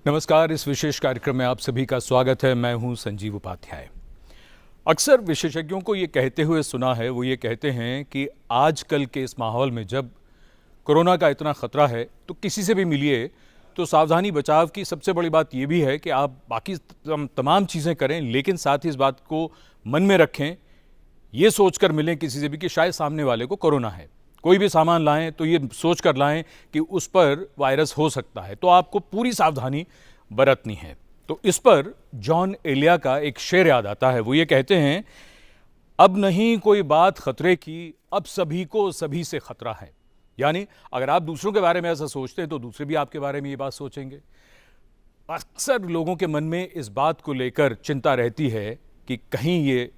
नमस्कार। इस विशेष कार्यक्रम में आप सभी का स्वागत है। मैं हूं संजीव उपाध्याय। अक्सर विशेषज्ञों को ये कहते हुए सुना है, वो ये कहते हैं कि आजकल के इस माहौल में जब कोरोना का इतना खतरा है तो किसी से भी मिलिए तो सावधानी बचाव की सबसे बड़ी बात ये भी है कि आप बाकी तमाम चीज़ें करें, लेकिन साथ ही इस बात को मन में रखें, ये सोचकर मिलें किसी से भी कि शायद सामने वाले को कोरोना है। कोई भी सामान लाएं तो ये सोच कर लाएं कि उस पर वायरस हो सकता है, तो आपको पूरी सावधानी बरतनी है। तो इस पर जॉन एलिया का एक शेर याद आता है। वो ये कहते हैं, अब नहीं कोई बात खतरे की, अब सभी को सभी से खतरा है। यानी अगर आप दूसरों के बारे में ऐसा सोचते हैं तो दूसरे भी आपके बारे में ये बात सोचेंगे। अक्सर लोगों के मन में इस बात को लेकर चिंता रहती है कि कहीं ये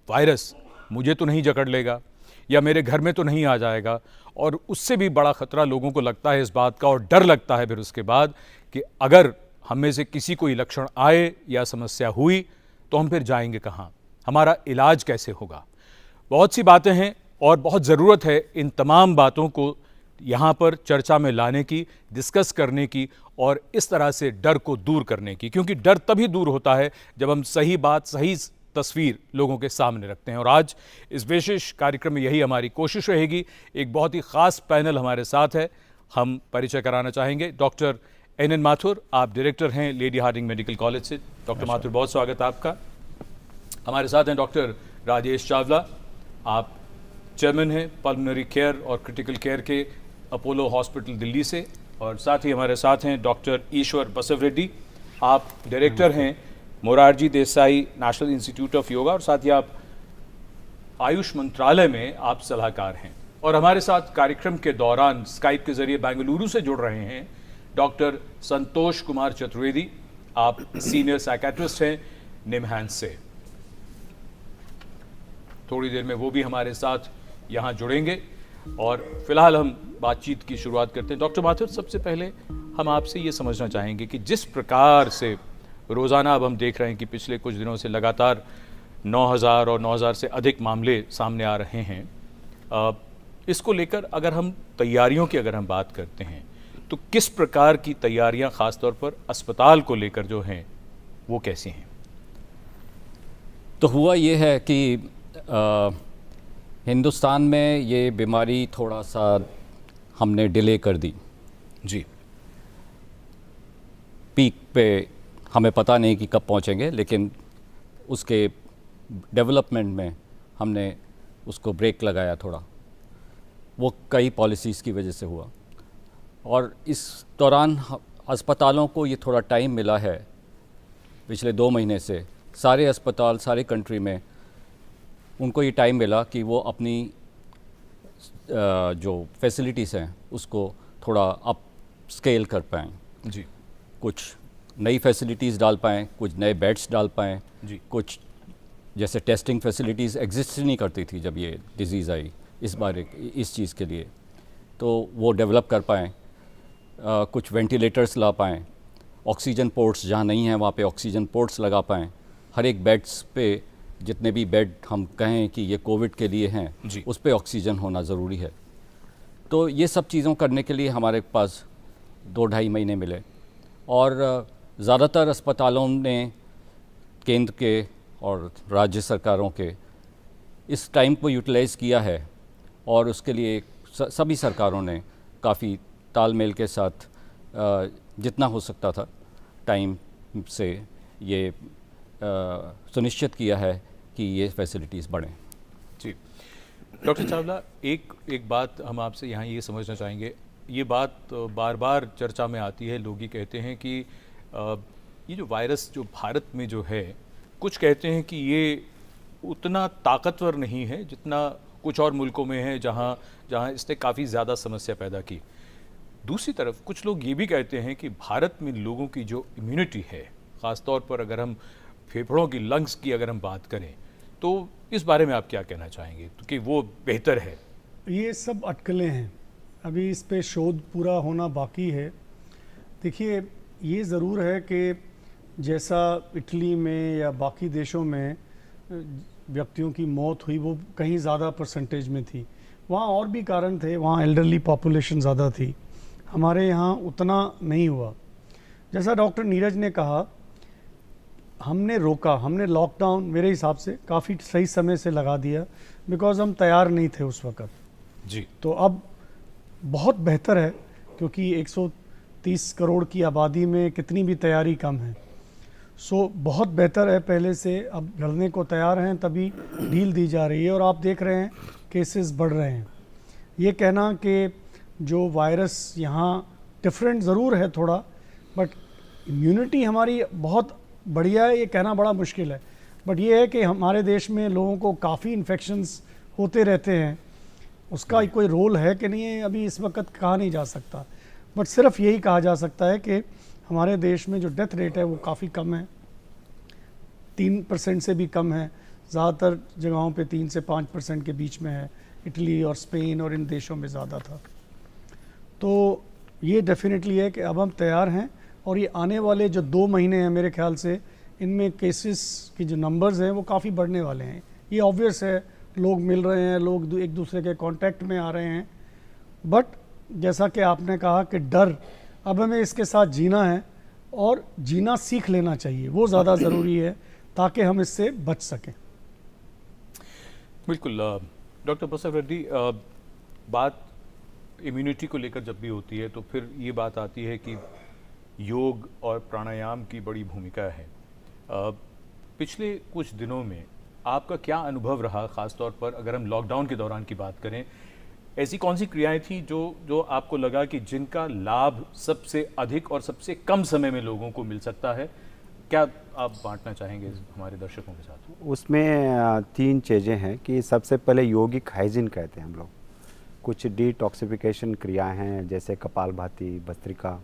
वायरस मुझे तो नहीं जकड़ लेगा या मेरे घर में तो नहीं आ जाएगा, और उससे भी बड़ा खतरा लोगों को लगता है इस बात का, और डर लगता है फिर उसके बाद कि अगर हम में से किसी को ये लक्षण आए या समस्या हुई तो हम फिर जाएंगे कहाँ, हमारा इलाज कैसे होगा। बहुत सी बातें हैं और बहुत ज़रूरत है इन तमाम बातों को यहाँ पर चर्चा में लाने की, डिस्कस करने की और इस तरह से डर को दूर करने की, क्योंकि डर तभी दूर होता है जब हम सही बात, सही तस्वीर लोगों के सामने रखते हैं। और आज इस विशेष कार्यक्रम में यही हमारी कोशिश रहेगी। एक बहुत ही खास पैनल हमारे साथ है। हम परिचय कराना चाहेंगे डॉक्टर एन माथुर। आप डायरेक्टर हैं लेडी हार्डिंग मेडिकल कॉलेज से। डॉक्टर माथुर, बहुत स्वागत है आपका। हमारे साथ हैं डॉक्टर राजेश चावला। आप चेयरमैन हैं पल्मोनरी केयर और क्रिटिकल केयर के अपोलो हॉस्पिटल दिल्ली से। और साथ ही हमारे साथ हैं डॉक्टर ईश्वर बसव रेड्डी। आप डायरेक्टर हैं Morarji Desai national institute of yoga, और साथ ही आप आयुष मंत्रालय में आप सलाहकार हैं। और हमारे साथ कार्यक्रम के दौरान स्काइप के जरिए बेंगलुरु से जुड़ रहे हैं डॉक्टर संतोष कुमार चतुर्वेदी। आप सीनियर साइकेट्रिस्ट हैं निमहांस से। थोड़ी देर में वो भी हमारे साथ यहाँ जुड़ेंगे और फिलहाल हम बातचीत की शुरुआत करते हैं। डॉक्टर माथुर, सबसे पहले हम आपसे ये समझना चाहेंगे कि जिस प्रकार से रोज़ाना अब हम देख रहे हैं कि पिछले कुछ दिनों से लगातार 9,000 और 9,000 से अधिक मामले सामने आ रहे हैं, इसको लेकर अगर हम तैयारियों की अगर हम बात करते हैं तो किस प्रकार की तैयारियां ख़ासतौर पर अस्पताल को लेकर जो हैं वो कैसी हैं? तो हुआ ये है कि हिंदुस्तान में ये बीमारी थोड़ा सा हमने डिले कर दी जी। पीक पे हमें पता नहीं कि कब पहुंचेंगे, लेकिन उसके डेवलपमेंट में हमने उसको ब्रेक लगाया थोड़ा। वो कई पॉलिसीज़ की वजह से हुआ, और इस दौरान अस्पतालों को ये थोड़ा टाइम मिला है। पिछले 2 महीने से सारे अस्पताल सारे कंट्री में उनको ये टाइम मिला कि वो अपनी जो फैसिलिटीज़ हैं उसको थोड़ा अप स्केल कर पाएँ जी। कुछ नई फैसिलिटीज़ डाल पाएँ, कुछ नए बेड्स डाल पाएँ जी। कुछ जैसे टेस्टिंग फैसिलिटीज़ एग्जिस्ट नहीं करती थी जब ये डिज़ीज़ आई इस चीज़ के लिए, तो वो डेवलप कर पाएँ। कुछ वेंटिलेटर्स ला पाएँ, ऑक्सीजन पोर्ट्स जहाँ नहीं हैं वहाँ पे ऑक्सीजन पोर्ट्स लगा पाएँ। हर एक बेड्स पे जितने भी बेड हम कहें कि ये कोविड के लिए हैं उस पे ऑक्सीजन होना ज़रूरी है। तो ये सब चीज़ों करने के लिए हमारे पास 2-2.5 महीने मिले, और ज़्यादातर अस्पतालों ने केंद्र के और राज्य सरकारों के इस टाइम को यूटिलाइज़ किया है, और उसके लिए सभी सरकारों ने काफ़ी तालमेल के साथ जितना हो सकता था टाइम से ये सुनिश्चित किया है कि ये फैसिलिटीज़ बढ़ें। जी। डॉक्टर चावला, एक बात हम आपसे यहाँ ये समझना चाहेंगे। ये बात बार बार चर्चा में आती है, लोग ये कहते हैं कि ये जो वायरस जो भारत में जो है, कुछ कहते हैं कि ये उतना ताकतवर नहीं है जितना कुछ और मुल्कों में है जहाँ इसने काफ़ी ज़्यादा समस्या पैदा की। दूसरी तरफ कुछ लोग ये भी कहते हैं कि भारत में लोगों की जो इम्यूनिटी है, ख़ासतौर पर अगर हम फेफड़ों की, लंग्स की अगर हम बात करें, तो इस बारे में आप क्या कहना चाहेंगे? तो कि वो बेहतर है? ये सब अटकलें हैं, अभी इस पे शोध पूरा होना बाकी है। देखिए, ये ज़रूर है कि जैसा इटली में या बाकी देशों में व्यक्तियों की मौत हुई वो कहीं ज़्यादा परसेंटेज में थी, वहाँ और भी कारण थे, वहाँ एल्डरली पॉपुलेशन ज़्यादा थी, हमारे यहाँ उतना नहीं हुआ। जैसा डॉक्टर नीरज ने कहा, हमने लॉकडाउन मेरे हिसाब से काफ़ी सही समय से लगा दिया, बिकॉज हम तैयार नहीं थे उस वक़्त। जी। तो अब बहुत बेहतर है, क्योंकि 130 करोड़ की आबादी में कितनी भी तैयारी कम है। सो बहुत बेहतर है पहले से, अब लड़ने को तैयार हैं, तभी ढील दी जा रही है। और आप देख रहे हैं केसेस बढ़ रहे हैं। ये कहना कि जो वायरस यहाँ डिफरेंट ज़रूर है थोड़ा, बट इम्यूनिटी हमारी बहुत बढ़िया है, ये कहना बड़ा मुश्किल है। बट ये है कि हमारे देश में लोगों को काफ़ी इन्फेक्शंस होते रहते हैं, उसका कोई रोल है कि नहीं है अभी इस वक्त कहा नहीं जा सकता। बट सिर्फ यही कहा जा सकता है कि हमारे देश में जो डेथ रेट है वो काफ़ी कम है, 3% से भी कम है, ज़्यादातर जगहों पे 3 से 5% के बीच में है। इटली और स्पेन और इन देशों में ज़्यादा था। तो ये डेफिनेटली है कि अब हम तैयार हैं, और ये आने वाले जो 2 महीने हैं मेरे ख्याल से, इनमें केसेस की जो नंबर्स हैं वो काफ़ी बढ़ने वाले हैं। ये ऑब्वियस है, लोग मिल रहे हैं, लोग एक दूसरे के कांटेक्ट में आ रहे हैं। बट जैसा कि आपने कहा कि डर, अब हमें इसके साथ जीना है और जीना सीख लेना चाहिए, वो ज़्यादा ज़रूरी है ताकि हम इससे बच सकें। बिल्कुल। डॉक्टर बसव रेड्डी, बात इम्यूनिटी को लेकर जब भी होती है तो फिर ये बात आती है कि योग और प्राणायाम की बड़ी भूमिका है। पिछले कुछ दिनों में आपका क्या अनुभव रहा, ख़ास तौर पर अगर हम लॉकडाउन के दौरान की बात करें, ऐसी कौन सी क्रियाएं थी जो आपको लगा कि जिनका लाभ सबसे अधिक और सबसे कम समय में लोगों को मिल सकता है? क्या आप बांटना चाहेंगे हमारे दर्शकों के साथ? उसमें 3 चीज़ें हैं कि सबसे पहले यौगिक हाइजीन कहते हैं हम लोग। कुछ डिटॉक्सिफिकेशन क्रियाएं हैं, जैसे कपालभाति, भस्त्रिका,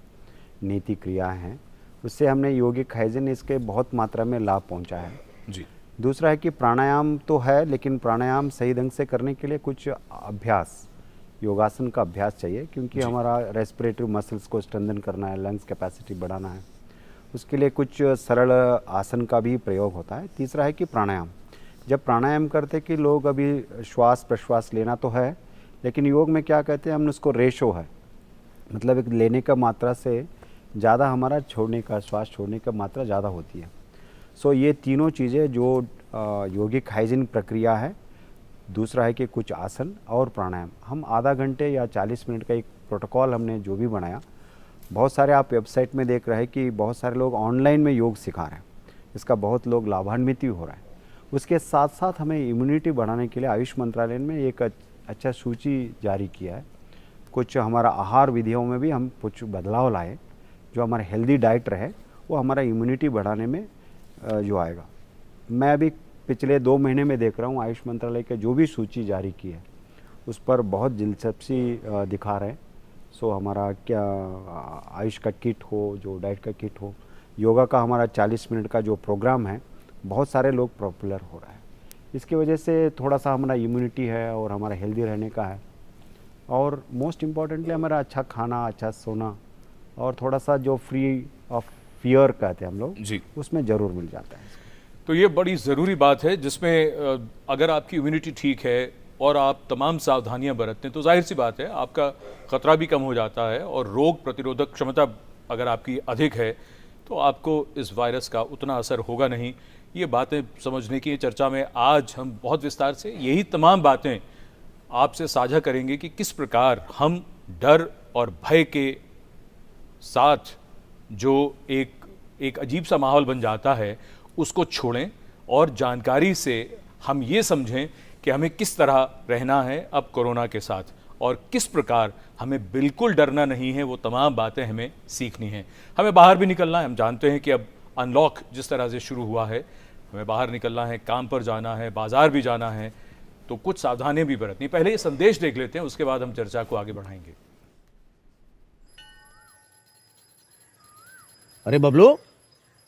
नीति क्रिया हैं, उससे हमने यौगिक हाइजीन इसके बहुत मात्रा में लाभ पहुंचा है। जी। दूसरा है कि प्राणायाम तो है, लेकिन प्राणायाम सही ढंग से करने के लिए कुछ अभ्यास, योगासन का अभ्यास चाहिए, क्योंकि हमारा रेस्पिरेटरी मसल्स को स्ट्रेंथन करना है, लंग्स कैपेसिटी बढ़ाना है, उसके लिए कुछ सरल आसन का भी प्रयोग होता है। तीसरा है कि प्राणायाम, जब प्राणायाम करते कि लोग अभी श्वास प्रश्वास लेना तो है, लेकिन योग में क्या कहते हैं हम उसको रेशो है, मतलब एक लेने का मात्रा से ज़्यादा हमारा छोड़ने का, श्वास छोड़ने का मात्रा ज़्यादा होती है। सो ये तीनों चीज़ें जो यौगिक हाइजीन प्रक्रिया है। दूसरा है कि कुछ आसन और प्राणायाम, हम आधा घंटे या 40 मिनट का एक प्रोटोकॉल हमने जो भी बनाया। बहुत सारे आप वेबसाइट में देख रहे हैं कि बहुत सारे लोग ऑनलाइन में योग सिखा रहे हैं, इसका बहुत लोग लाभान्वित भी हो रहा है। उसके साथ साथ हमें इम्यूनिटी बढ़ाने के लिए आयुष मंत्रालय ने एक अच्छा सूची जारी किया है। कुछ हमारा आहार विधियों में भी हम कुछ बदलाव लाए, जो हमारा हेल्दी डाइट रहे वो हमारा इम्यूनिटी बढ़ाने में जो आएगा। मैं अभी पिछले 2 महीने में देख रहा हूँ आयुष मंत्रालय के जो भी सूची जारी की है उस पर बहुत दिलचस्पी दिखा रहे हैं। सो हमारा क्या आयुष का किट हो, जो डाइट का किट हो, योगा का हमारा 40 मिनट का जो प्रोग्राम है, बहुत सारे लोग पॉपुलर हो रहा है। इसकी वजह से थोड़ा सा हमारा इम्यूनिटी है और हमारा हेल्दी रहने का है, और मोस्ट इम्पॉर्टेंटली हमारा अच्छा खाना, अच्छा सोना, और थोड़ा सा जो फ्री ऑफ फियर कहते हैं हम लोग जी, उसमें ज़रूर मिल जाता है। तो ये बड़ी ज़रूरी बात है, जिसमें अगर आपकी इम्यूनिटी ठीक है और आप तमाम सावधानियां बरतते हैं तो जाहिर सी बात है आपका ख़तरा भी कम हो जाता है, और रोग प्रतिरोधक क्षमता अगर आपकी अधिक है तो आपको इस वायरस का उतना असर होगा नहीं। ये बातें समझने की चर्चा में आज हम बहुत विस्तार से यही तमाम बातें आपसे साझा करेंगे कि किस प्रकार हम डर और भय के साथ जो एक अजीब सा माहौल बन जाता है उसको छोड़ें, और जानकारी से हम ये समझें कि हमें किस तरह रहना है अब कोरोना के साथ, और किस प्रकार हमें बिल्कुल डरना नहीं है। वो तमाम बातें हमें सीखनी हैं। हमें बाहर भी निकलना है। हम जानते हैं कि अब अनलॉक जिस तरह से शुरू हुआ है, हमें बाहर निकलना है, काम पर जाना है, बाजार भी जाना है, तो कुछ सावधानियां भी बरतनी। पहले ये संदेश देख लेते हैं, उसके बाद हम चर्चा को आगे बढ़ाएंगे। अरे बबलू,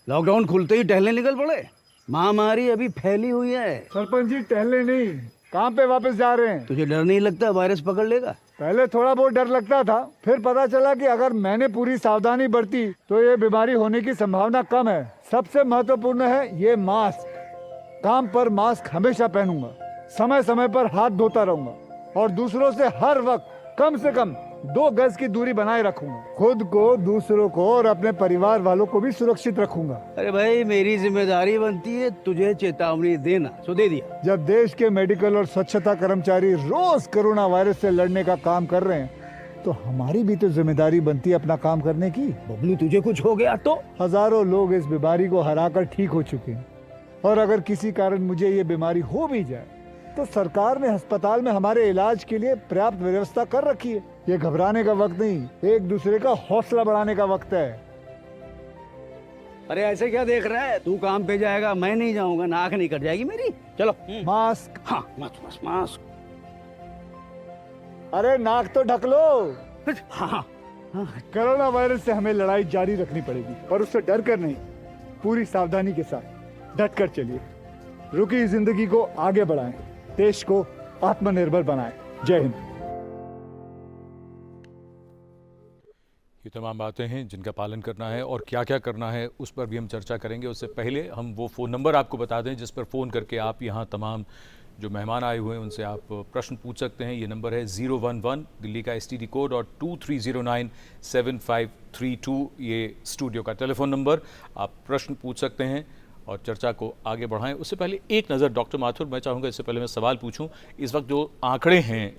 लॉकडाउन खुलते ही टहलने निकल पड़े। महामारी अभी फैली हुई है। सरपंच जी, टहलने नहीं, काम पे वापस जा रहे हैं। तुझे डर नहीं लगता वायरस पकड़ लेगा? पहले थोड़ा बहुत डर लगता था, फिर पता चला कि अगर मैंने पूरी सावधानी बरती तो ये बीमारी होने की संभावना कम है। सबसे महत्वपूर्ण है ये मास्क। काम पर मास्क हमेशा पहनूंगा, समय समय पर हाथ धोता रहूंगा, और दूसरों से हर वक्त कम से कम 2 गज की दूरी बनाए रखूंगा। खुद को, दूसरों को और अपने परिवार वालों को भी सुरक्षित रखूंगा। अरे भाई, मेरी जिम्मेदारी बनती है तुझे चेतावनी देना, सो दे दिया। जब देश के मेडिकल और स्वच्छता कर्मचारी रोज कोरोना वायरस से लड़ने का काम कर रहे हैं, तो हमारी भी तो जिम्मेदारी बनती है अपना काम करने की। बबलू, तुझे कुछ हो गया तो? हजारों लोग इस बीमारी को हराकर ठीक हो चुके हैं, और अगर किसी कारण मुझे ये बीमारी हो भी जाए तो सरकार ने अस्पताल में हमारे इलाज के लिए पर्याप्त व्यवस्था कर रखी है। ये घबराने का वक्त नहीं, एक दूसरे का हौसला बढ़ाने का वक्त है। अरे ऐसे क्या देख रहा है? तू काम पे जाएगा, मैं नहीं जाऊंगा, नाक नहीं कट जाएगी मेरी। चलो। मास्क। हाँ, मास्क मास्क। अरे नाक तो ढक लो। हाँ। कोरोना वायरस से हमें लड़ाई जारी रखनी पड़ेगी, पर उससे डर कर नहीं, पूरी सावधानी के साथ डट कर चलिए। रुकी जिंदगी को आगे बढ़ाएं, देश को आत्मनिर्भर बनाएं। जय हिंद। ये तमाम बातें हैं जिनका पालन करना है और क्या क्या करना है उस पर भी हम चर्चा करेंगे। उससे पहले हम वो फ़ोन नंबर आपको बता दें जिस पर फ़ोन करके आप यहाँ तमाम जो मेहमान आए हुए हैं उनसे आप प्रश्न पूछ सकते हैं। ये नंबर है 011 दिल्ली का STD कोड और 23097532 ये स्टूडियो का टेलीफोन नंबर। आप प्रश्न पूछ सकते हैं और चर्चा को आगे बढ़ाएं। उससे पहले एक नज़र डॉक्टर माथुर, मैं चाहूँगा इससे पहले मैं सवाल पूछूं, इस वक्त जो आंकड़े हैं,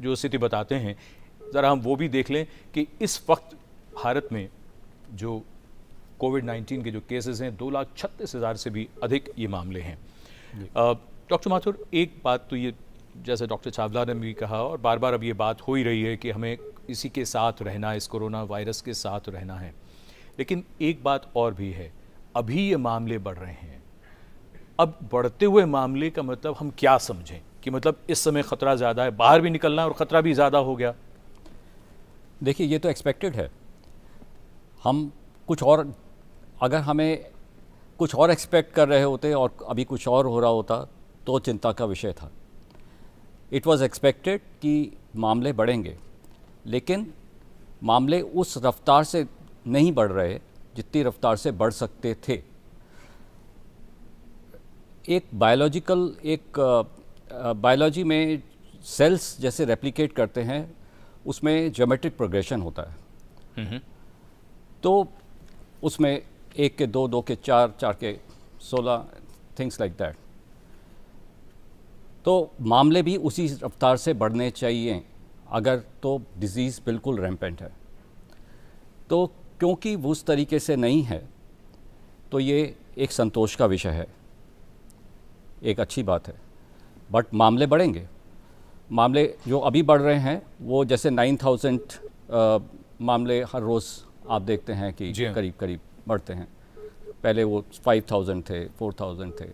जो स्थिति बताते हैं, ज़रा हम वो भी देख लें कि इस वक्त भारत में जो कोविड-19 के जो केसेस हैं 2,36,000 से भी अधिक ये मामले हैं। डॉक्टर माथुर, एक बात तो ये, जैसे डॉक्टर चावला ने भी कहा और बार बार अब ये बात हो ही रही है कि हमें इसी के साथ रहना है, इस कोरोना वायरस के साथ रहना है, लेकिन एक बात और भी है, अभी ये मामले बढ़ रहे हैं। अब बढ़ते हुए मामले का मतलब हम क्या समझें कि मतलब इस समय ख़तरा ज़्यादा है, बाहर भी निकलना है और ख़तरा भी ज़्यादा हो गया? देखिए, ये तो एक्सपेक्टेड है। हम कुछ और, अगर हमें कुछ और एक्सपेक्ट कर रहे होते और अभी कुछ और हो रहा होता तो चिंता का विषय था। इट वाज एक्सपेक्टेड कि मामले बढ़ेंगे, लेकिन मामले उस रफ्तार से नहीं बढ़ रहे जितनी रफ्तार से बढ़ सकते थे। एक बायोलॉजी में सेल्स जैसे रेप्लिकेट करते हैं, उसमें ज्योमेट्रिक प्रोग्रेशन होता है। तो उसमें 1 के 2, 2 के 4, 4 के 16, थिंग्स लाइक दैट। तो मामले भी उसी रफ्तार से बढ़ने चाहिए अगर तो डिज़ीज़ बिल्कुल रैम्पेंट है। तो क्योंकि वो उस तरीके से नहीं है, तो ये एक संतोष का विषय है, एक अच्छी बात है। बट मामले बढ़ेंगे। मामले जो अभी बढ़ रहे हैं वो जैसे 9,000 मामले हर रोज़ आप देखते हैं कि करीब करीब बढ़ते हैं। पहले वो 5,000 थे, 4,000 थे,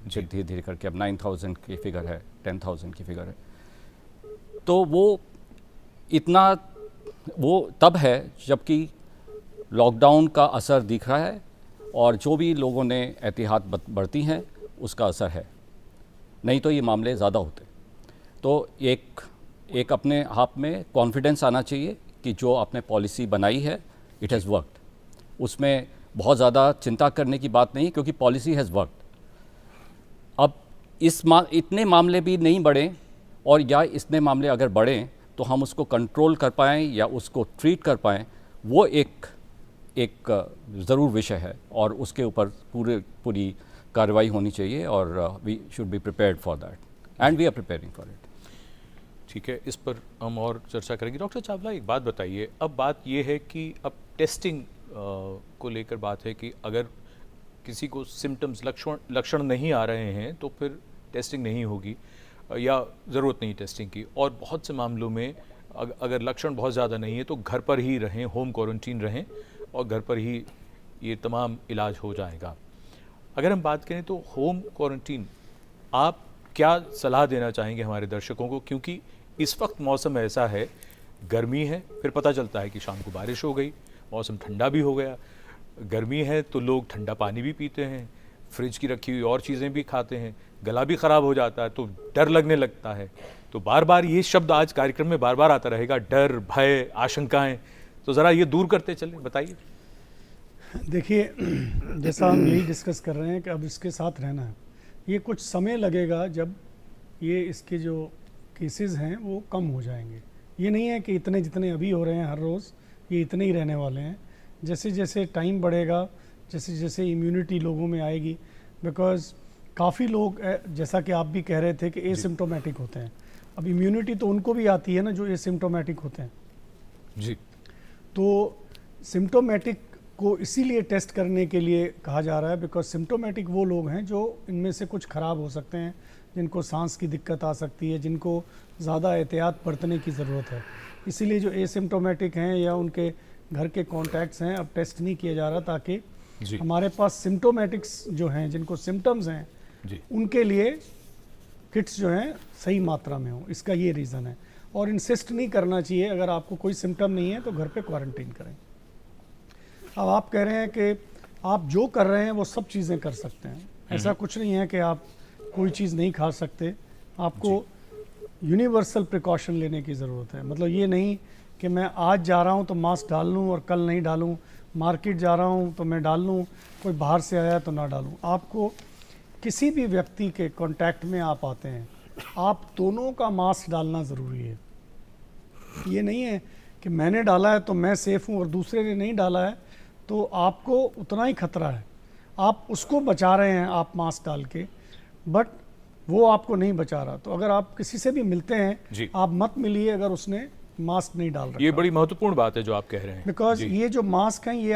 धीरे धीरे करके अब 9,000 की फिगर है, 10,000 की फिगर है। तो वो इतना वो तब है जबकि लॉकडाउन का असर दिख रहा है और जो भी लोगों ने एहतियात बरती हैं उसका असर है, नहीं तो ये मामले ज़्यादा होते। तो एक अपने आप में कॉन्फिडेंस आना चाहिए कि जो आपने पॉलिसी बनाई है इट हैज़ वर्कड। उसमें बहुत ज़्यादा चिंता करने की बात नहीं, क्योंकि पॉलिसी हैज़ वर्कड। अब इतने मामले भी नहीं बढ़े, और या इतने मामले अगर बढ़ें तो हम उसको कंट्रोल कर पाएँ या उसको ट्रीट कर पाएँ, वो एक ज़रूर विषय है और उसके ऊपर पूरी कार्रवाई होनी चाहिए और we should be prepared for that and we are preparing for it. ठीक है, इस पर हम और चर्चा करेंगे। डॉक्टर चावला, एक बात बताइए, अब बात ये है कि अब टेस्टिंग को लेकर बात है कि अगर किसी को सिम्टम्स लक्षण नहीं आ रहे हैं तो फिर टेस्टिंग नहीं होगी या ज़रूरत नहीं टेस्टिंग की, और बहुत से मामलों में अगर लक्षण बहुत ज़्यादा नहीं है तो घर पर ही रहें, होम क्वारंटीन रहें और घर पर ही ये तमाम इलाज हो जाएगा। अगर हम बात करें तो होम क्वारंटीन, आप क्या सलाह देना चाहेंगे हमारे दर्शकों को, क्योंकि इस वक्त मौसम ऐसा है, गर्मी है, फिर पता चलता है कि शाम को बारिश हो गई, मौसम ठंडा भी हो गया। गर्मी है तो लोग ठंडा पानी भी पीते हैं, फ्रिज की रखी हुई और चीज़ें भी खाते हैं, गला भी ख़राब हो जाता है, तो डर लगने लगता है। तो बार बार ये शब्द आज कार्यक्रम में बार बार आता रहेगा, डर, भय, आशंकाएं, तो ज़रा ये दूर करते चलें, बताइए। देखिए, जैसा हम यही डिस्कस कर रहे हैं कि अब इसके साथ रहना है। ये कुछ समय लगेगा जब ये इसके जो केसेस हैं वो कम हो जाएंगे, ये नहीं है कि इतने जितने अभी हो रहे हैं हर रोज़ ये इतने ही रहने वाले हैं। जैसे जैसे टाइम बढ़ेगा, जैसे जैसे इम्यूनिटी लोगों में आएगी, बिकॉज काफ़ी लोग जैसा कि आप भी कह रहे थे कि एसिम्प्टोमेटिक होते हैं। अब इम्यूनिटी तो उनको भी आती है ना जो एसिम्प्टोमेटिक होते हैं। जी। तो सिम्प्टोमेटिक को इसीलिए टेस्ट करने के लिए कहा जा रहा है बिकॉज सिम्प्टोमेटिक वो लोग हैं जो इनमें से कुछ ख़राब हो सकते हैं, जिनको सांस की दिक्कत आ सकती है, जिनको ज़्यादा एहतियात बरतने की ज़रूरत है। इसीलिए जो एसिम्प्टोमेटिक हैं या उनके घर के कॉन्टैक्ट्स हैं अब टेस्ट नहीं किया जा रहा, ताकि जी। हमारे पास सिम्प्टोमेटिक्स जो हैं जिनको सिम्टम्स हैं जी। उनके लिए किट्स जो हैं सही मात्रा में हो। इसका ये रीज़न है। और इंसिस्ट नहीं करना चाहिए, अगर आपको कोई सिम्टम नहीं है तो घर पे क्वारंटीन करें। अब आप कह रहे हैं कि आप जो कर रहे हैं वो सब चीज़ें कर सकते हैं, ऐसा कुछ नहीं है कि आप कोई चीज़ नहीं खा सकते। आपको यूनिवर्सल प्रिकॉशन लेने की ज़रूरत है। मतलब ये नहीं कि मैं आज जा रहा हूँ तो मास्क डाल लूँ और कल नहीं डालूँ, मार्केट जा रहा हूँ तो मैं डाल लूँ, कोई बाहर से आया तो ना डालूँ। आपको किसी भी व्यक्ति के कांटेक्ट में आप आते हैं, आप दोनों का मास्क डालना ज़रूरी है। ये नहीं है कि मैंने डाला है तो मैं सेफ़ हूँ और दूसरे ने नहीं डाला है तो आपको उतना ही खतरा है। आप उसको बचा रहे हैं आप मास्क डाल के, बट वो आपको नहीं बचा रहा। तो अगर आप किसी से भी मिलते जी। हैं आप मत मिलिए अगर उसने मास्क नहीं डाल रखा। ये बड़ी महत्वपूर्ण बात है जो आप कह रहे हैं। बिकॉज जी। ये जो मास्क हैं ये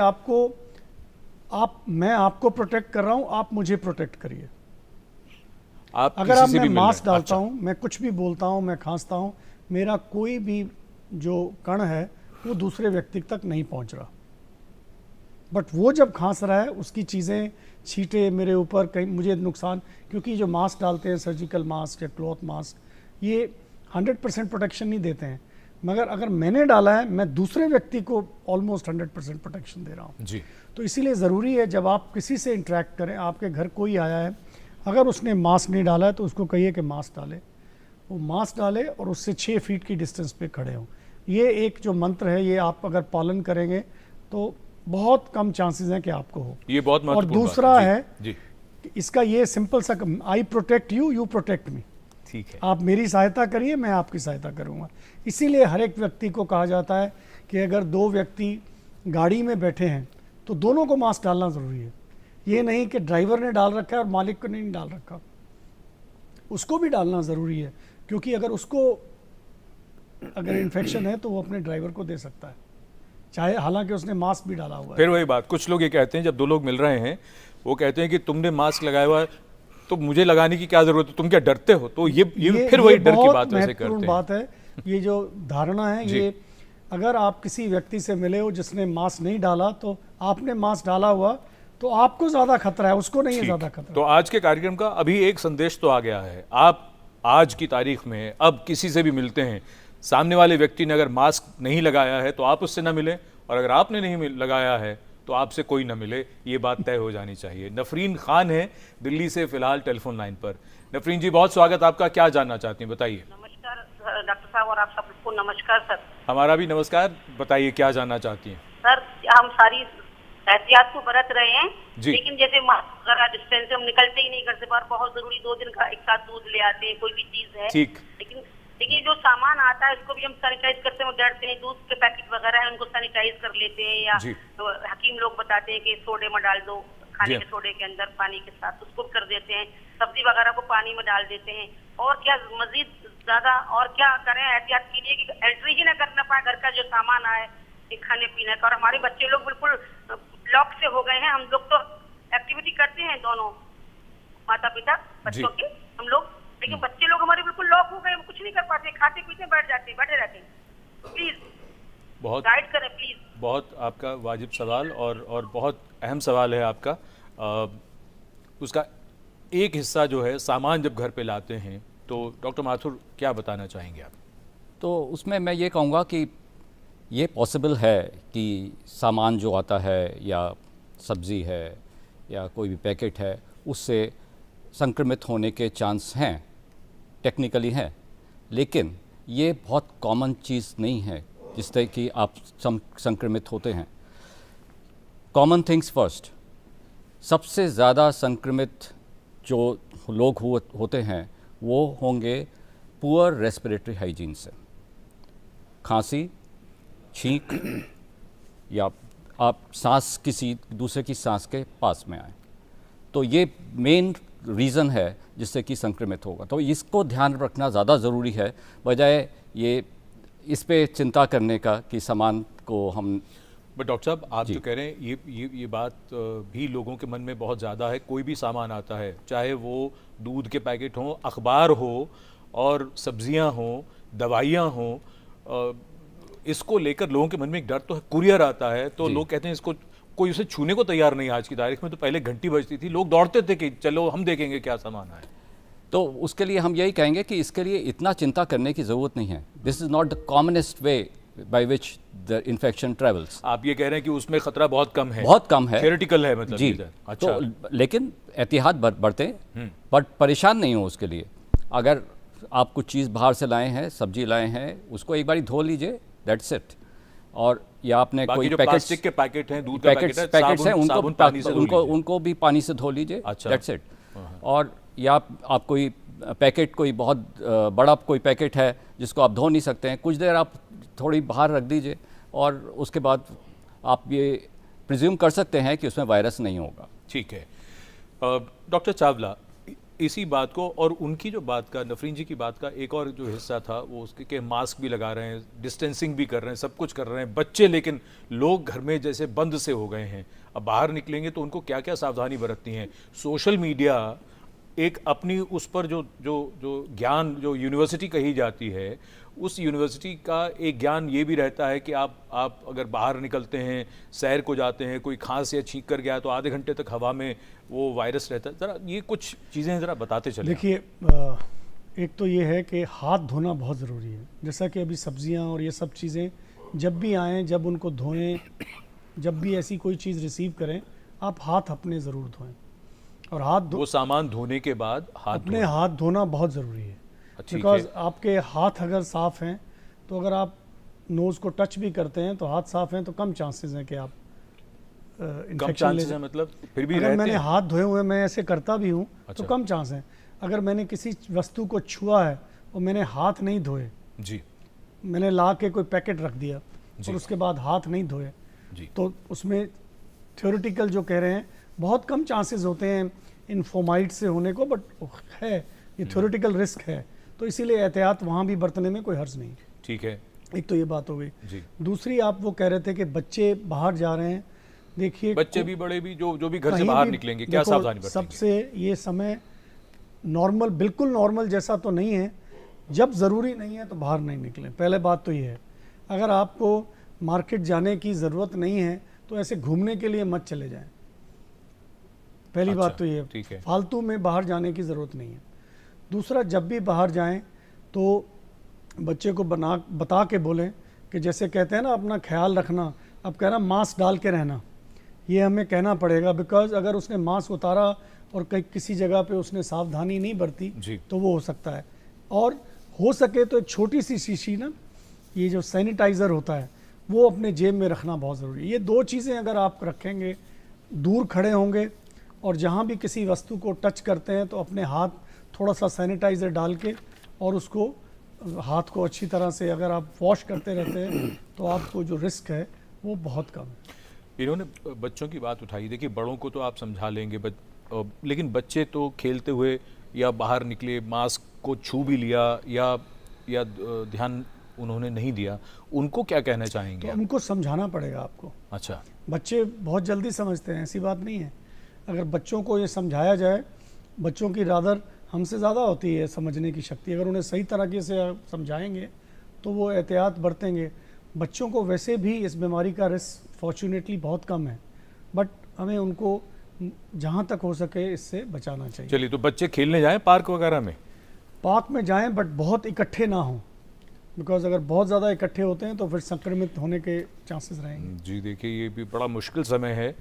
मैं आपको प्रोटेक्ट कर रहा हूँ, आप मुझे प्रोटेक्ट करिए। आप अगर किसी आप से मैं भी मिल रहे मास्क हैं। डालता अच्छा। हूँ, मैं कुछ भी बोलता हूँ, मैं खांसता हूँ, मेरा कोई भी जो कण है वो दूसरे व्यक्ति तक नहीं पहुँच रहा। बट वो जब खांस रहा है उसकी चीज़ें छींटे मेरे ऊपर कहीं मुझे नुकसान, क्योंकि जो मास्क डालते हैं सर्जिकल मास्क या क्लॉथ मास्क ये 100% प्रोटेक्शन नहीं देते हैं। मगर अगर मैंने डाला है मैं दूसरे व्यक्ति को ऑलमोस्ट 100% प्रोटेक्शन दे रहा हूँ। जी। तो इसीलिए ज़रूरी है जब आप किसी से इंटरेक्ट करें, आपके घर कोई आया है, अगर उसने मास्क नहीं डाला है तो उसको कहिए कि मास्क डाले, वो मास्क डाले और उससे 6 फीट की डिस्टेंस पे खड़े हों। ये एक जो मंत्र है ये आप अगर पालन करेंगे तो बहुत कम चांसेस हैं कि आपको हो। ये बहुत और महत्वपूर्ण दूसरा बात है जी। कि इसका ये सिंपल सा I protect you, you protect me. ठीक है। आप मेरी सहायता करिए, मैं आपकी सहायता करूंगा। इसीलिए हर एक व्यक्ति को कहा जाता है कि अगर 2 व्यक्ति गाड़ी में बैठे हैं तो दोनों को मास्क डालना ज़रूरी है। ये नहीं कि ड्राइवर ने डाल रखा है और मालिक को नहीं डाल रखा, उसको भी डालना ज़रूरी है, क्योंकि अगर इन्फेक्शन है तो वो अपने ड्राइवर को दे सकता है, चाहे हालांकि उसने मास्क भी डाला हुआ है। फिर वही बात, कुछ लोग ये कहते हैं, जब 2 लोग मिल रहे हैं वो कहते हैं कि तुमने मास्क लगाया हुआ है तो मुझे लगाने की क्या जरूरत है, तुम क्या डरते हो? तो ये फिर वही डर की बात वैसे करते महत्वपूर्ण हैं। बात है। ये जो धारणा है जी। ये, अगर आप किसी व्यक्ति से मिले हो जिसने मास्क नहीं डाला तो आपने मास्क डाला हुआ तो आपको ज़्यादा खतरा है, उसको नहीं है ज़्यादा खतरा। तो आज के कार्यक्रम का अभी एक संदेश तो आ गया है। आप आज की तारीख में अब किसी से भी मिलते हैं, सामने वाले व्यक्ति ने अगर मास्क नहीं लगाया है तो आप उससे ना मिलें, और अगर आपने नहीं लगाया है तो आपसे कोई ना मिले, ये बात तय हो जानी चाहिए। नफरीन खान है दिल्ली से फिलहाल टेलीफोन लाइन पर। नफरीन जी, बहुत स्वागत आपका, क्या जानना चाहती हैं, बताइए। नमस्कार डॉक्टर साहब और आप सबको नमस्कार सर। हमारा भी नमस्कार, बताइए क्या जानना चाहती हैं। सर हम सारी एहतियात तो बरत रहे हैं, जी। लेकिन जैसे मास्क डिस्टेंस से हम निकलते ही नहीं घर से बाहर, बहुत जरूरी 2 दिन का एक साथ दूध ले आते हैं, कोई भी चीज है, ठीक। लेकिन जो सामान आता है उसको भी हम सैनिटाइज करते हैं, डरते हैं। दूध के पैकेट वगैरह है उनको सैनिटाइज कर लेते हैं, या जी। तो हकीम लोग बताते हैं कि सोडे में डाल दो, खाने जी। के सोडे के अंदर पानी के साथ उसको कर देते हैं। सब्जी वगैरह को पानी में डाल देते हैं। और क्या मजीद ज्यादा और क्या करें एहतियात के लिए कि एंट्री ही ना करना पाए घर का जो सामान आए खाने पीने का। और हमारे बच्चे लोग बिल्कुल लॉक से हो गए हैं। हम लोग तो एक्टिविटी करते हैं दोनों माता पिता बच्चों के हम लोग, लेकिन बच्चे लोग हमारे बिल्कुल लॉक हो गए, कुछ नहीं कर पाते, खाते पीते बैठ जाते, बैठे रहते हैं। प्लीज बहुत गाइड करें प्लीज। बहुत आपका वाजिब सवाल और बहुत अहम सवाल है आपका। उसका एक हिस्सा जो है, सामान जब घर पे लाते हैं तो डॉक्टर माथुर क्या बताना चाहेंगे आप? तो उसमें मैं ये कहूँगा कि ये पॉसिबल है कि सामान जो आता है या सब्ज़ी है या कोई भी पैकेट है उससे संक्रमित होने के चांस हैं, टेक्निकली हैं, लेकिन ये बहुत कॉमन चीज़ नहीं है जिससे कि आप संक्रमित होते हैं। कॉमन थिंग्स फर्स्ट, सबसे ज़्यादा संक्रमित जो लोग होते हैं वो होंगे पुअर रेस्पिरेटरी हाइजीन से। खांसी, छींक या आप सांस किसी दूसरे की सांस के पास में आए, तो ये मेन रीज़न है जिससे कि संक्रमित होगा। तो इसको ध्यान रखना ज़्यादा ज़रूरी है बजाय ये इस पे चिंता करने का कि सामान को हम। बट डॉक्टर साहब, आप जो कह रहे हैं ये बात भी लोगों के मन में बहुत ज़्यादा है। कोई भी सामान आता है, चाहे वो दूध के पैकेट हों, अखबार हो और सब्जियां हों, दवाइयां हों, इसको लेकर लोगों के मन में एक डर तो है। कुरियर आता है तो लोग कहते हैं इसको कोई उसे छूने को तैयार नहीं। आज की तारीख में तो पहले घंटी बजती थी, लोग दौड़ते थे कि चलो हम देखेंगे क्या सामान आए। तो उसके लिए हम यही कहेंगे कि इसके लिए इतना चिंता करने की ज़रूरत नहीं है। This is not the commonest way by which the infection travels. आप ये कह रहे हैं कि उसमें खतरा बहुत कम है, बहुत कम है, थियोरेटिकल है मतलब। जी। अच्छा। तो लेकिन एहतियात बरतें, बट परेशान नहीं हो उसके लिए। अगर आप कुछ चीज़ बाहर से लाए हैं, सब्जी लाए हैं, उसको एक बार धो लीजिए, दैट्स इट। और या आपने कोई प्लास्टिक के पैकेट हैं, दूध के पैकेट हैं, उनको भी पानी से धो लीजिए, अच्छा। That's it. और या आप कोई पैकेट, कोई बहुत बड़ा कोई पैकेट है जिसको आप धो नहीं सकते हैं, कुछ देर आप थोड़ी बाहर रख दीजिए और उसके बाद आप ये प्रिज्यूम कर सकते हैं कि उसमें वायरस नहीं होगा। ठीक है। डॉक्टर चावला, इसी बात को और उनकी जो बात का, नफरीन जी की बात का एक और जो हिस्सा था वो उसके कि मास्क भी लगा रहे हैं, डिस्टेंसिंग भी कर रहे हैं, सब कुछ कर रहे हैं बच्चे, लेकिन लोग घर में जैसे बंद से हो गए हैं। अब बाहर निकलेंगे तो उनको क्या क्या सावधानी बरतनी है। सोशल मीडिया एक अपनी उस पर जो जो जो ज्ञान, जो यूनिवर्सिटी कही जाती है, उस यूनिवर्सिटी का एक ज्ञान ये भी रहता है कि आप अगर बाहर निकलते हैं, सैर को जाते हैं, कोई खांस या छींक कर गया तो आधे घंटे तक हवा में वो वायरस रहता है। ज़रा ये कुछ चीज़ें ज़रा बताते चले। देखिए, एक तो ये है कि हाथ धोना बहुत ज़रूरी है। जैसा कि अभी सब्जियां और ये सब चीज़ें जब भी आएँ, जब उनको धोएं, जब भी ऐसी कोई चीज़ रिसीव करें, आप हाथ अपने ज़रूर धोएं। और वो सामान धोने के बाद अपने हाथ धोना बहुत ज़रूरी है। बिकॉज आपके हाथ अगर साफ़ हैं तो अगर आप नोज़ को टच भी करते हैं तो हाथ साफ़ हैं तो कम चांसेस हैं कि आप इन्फेक्शन ले जाए। मतलब फिर भी अगर मैंने हाथ धोए हुए, मैं ऐसे करता भी हूँ, अच्छा। तो कम चांस हैं। अगर मैंने किसी वस्तु को छुआ है और मैंने हाथ नहीं धोए जी, मैंने ला के कोई पैकेट रख दिया और उसके बाद हाथ नहीं धोए, तो उसमें थ्योरेटिकल जो कह रहे हैं बहुत कम चांसेस होते हैं इन्फोमाइट से होने को, बट है ये थ्योरेटिकल रिस्क है। तो इसीलिए एहतियात वहाँ भी बरतने में कोई हर्ज नहीं। ठीक है, एक तो ये बात हो गई। जी। दूसरी, आप वो कह रहे थे कि बच्चे बाहर जा रहे हैं। देखिए, बच्चे भी बड़े भी जो भी घर से बाहर निकलेंगे, क्या सावधानी बरतेंगे? सबसे ये समय नॉर्मल, बिल्कुल नॉर्मल जैसा तो नहीं है। जब ज़रूरी नहीं है तो बाहर नहीं निकलें, पहले बात तो ये है। अगर आपको मार्केट जाने की ज़रूरत नहीं है तो ऐसे घूमने के लिए मत चले जाएं। पहली बात तो ये है, फालतू में बाहर जाने की ज़रूरत नहीं है। दूसरा, जब भी बाहर जाएं तो बच्चे को बता के बोलें कि जैसे कहते हैं ना, अपना ख्याल रखना। अब कह रहा मास्क डाल के रहना, ये हमें कहना पड़ेगा। बिकॉज अगर उसने मास्क उतारा और कहीं किसी जगह पे उसने सावधानी नहीं बरती तो वो हो सकता है। और हो सके तो एक छोटी सी शीशी ना, ये जो सैनिटाइज़र होता है, वो अपने जेब में रखना बहुत ज़रूरी है। ये दो चीज़ें अगर आप रखेंगे, दूर खड़े होंगे और जहाँ भी किसी वस्तु को टच करते हैं तो अपने हाथ थोड़ा सा सैनिटाइज़र डाल के और उसको हाथ को अच्छी तरह से अगर आप वॉश करते रहते हैं तो आपको जो रिस्क है वो बहुत कम है। इन्होंने बच्चों की बात उठाई। देखिए, बड़ों को तो आप समझा लेंगे, लेकिन बच्चे तो खेलते हुए या बाहर निकले, मास्क को छू भी लिया या ध्यान उन्होंने नहीं दिया, उनको क्या कहना चाहेंगे? तो उनको समझाना पड़ेगा आपको। अच्छा, बच्चे बहुत जल्दी समझते हैं, ऐसी बात नहीं है। अगर बच्चों को ये समझाया जाए, बच्चों की रादर हमसे ज़्यादा होती है समझने की शक्ति। अगर उन्हें सही तरीके से समझाएंगे तो वो एहतियात बरतेंगे। बच्चों को वैसे भी इस बीमारी का रिस्क फॉर्चुनेटली बहुत कम है, बट हमें उनको जहाँ तक हो सके इससे बचाना चाहिए। चलिए, तो बच्चे खेलने जाएं पार्क वगैरह में? पार्क में जाएं, बट बहुत इकट्ठे ना हों। बिकॉज अगर बहुत ज़्यादा इकट्ठे होते हैं तो फिर संक्रमित होने के चांसेस रहेंगे। जी, देखिए, ये भी बड़ा मुश्किल समय है।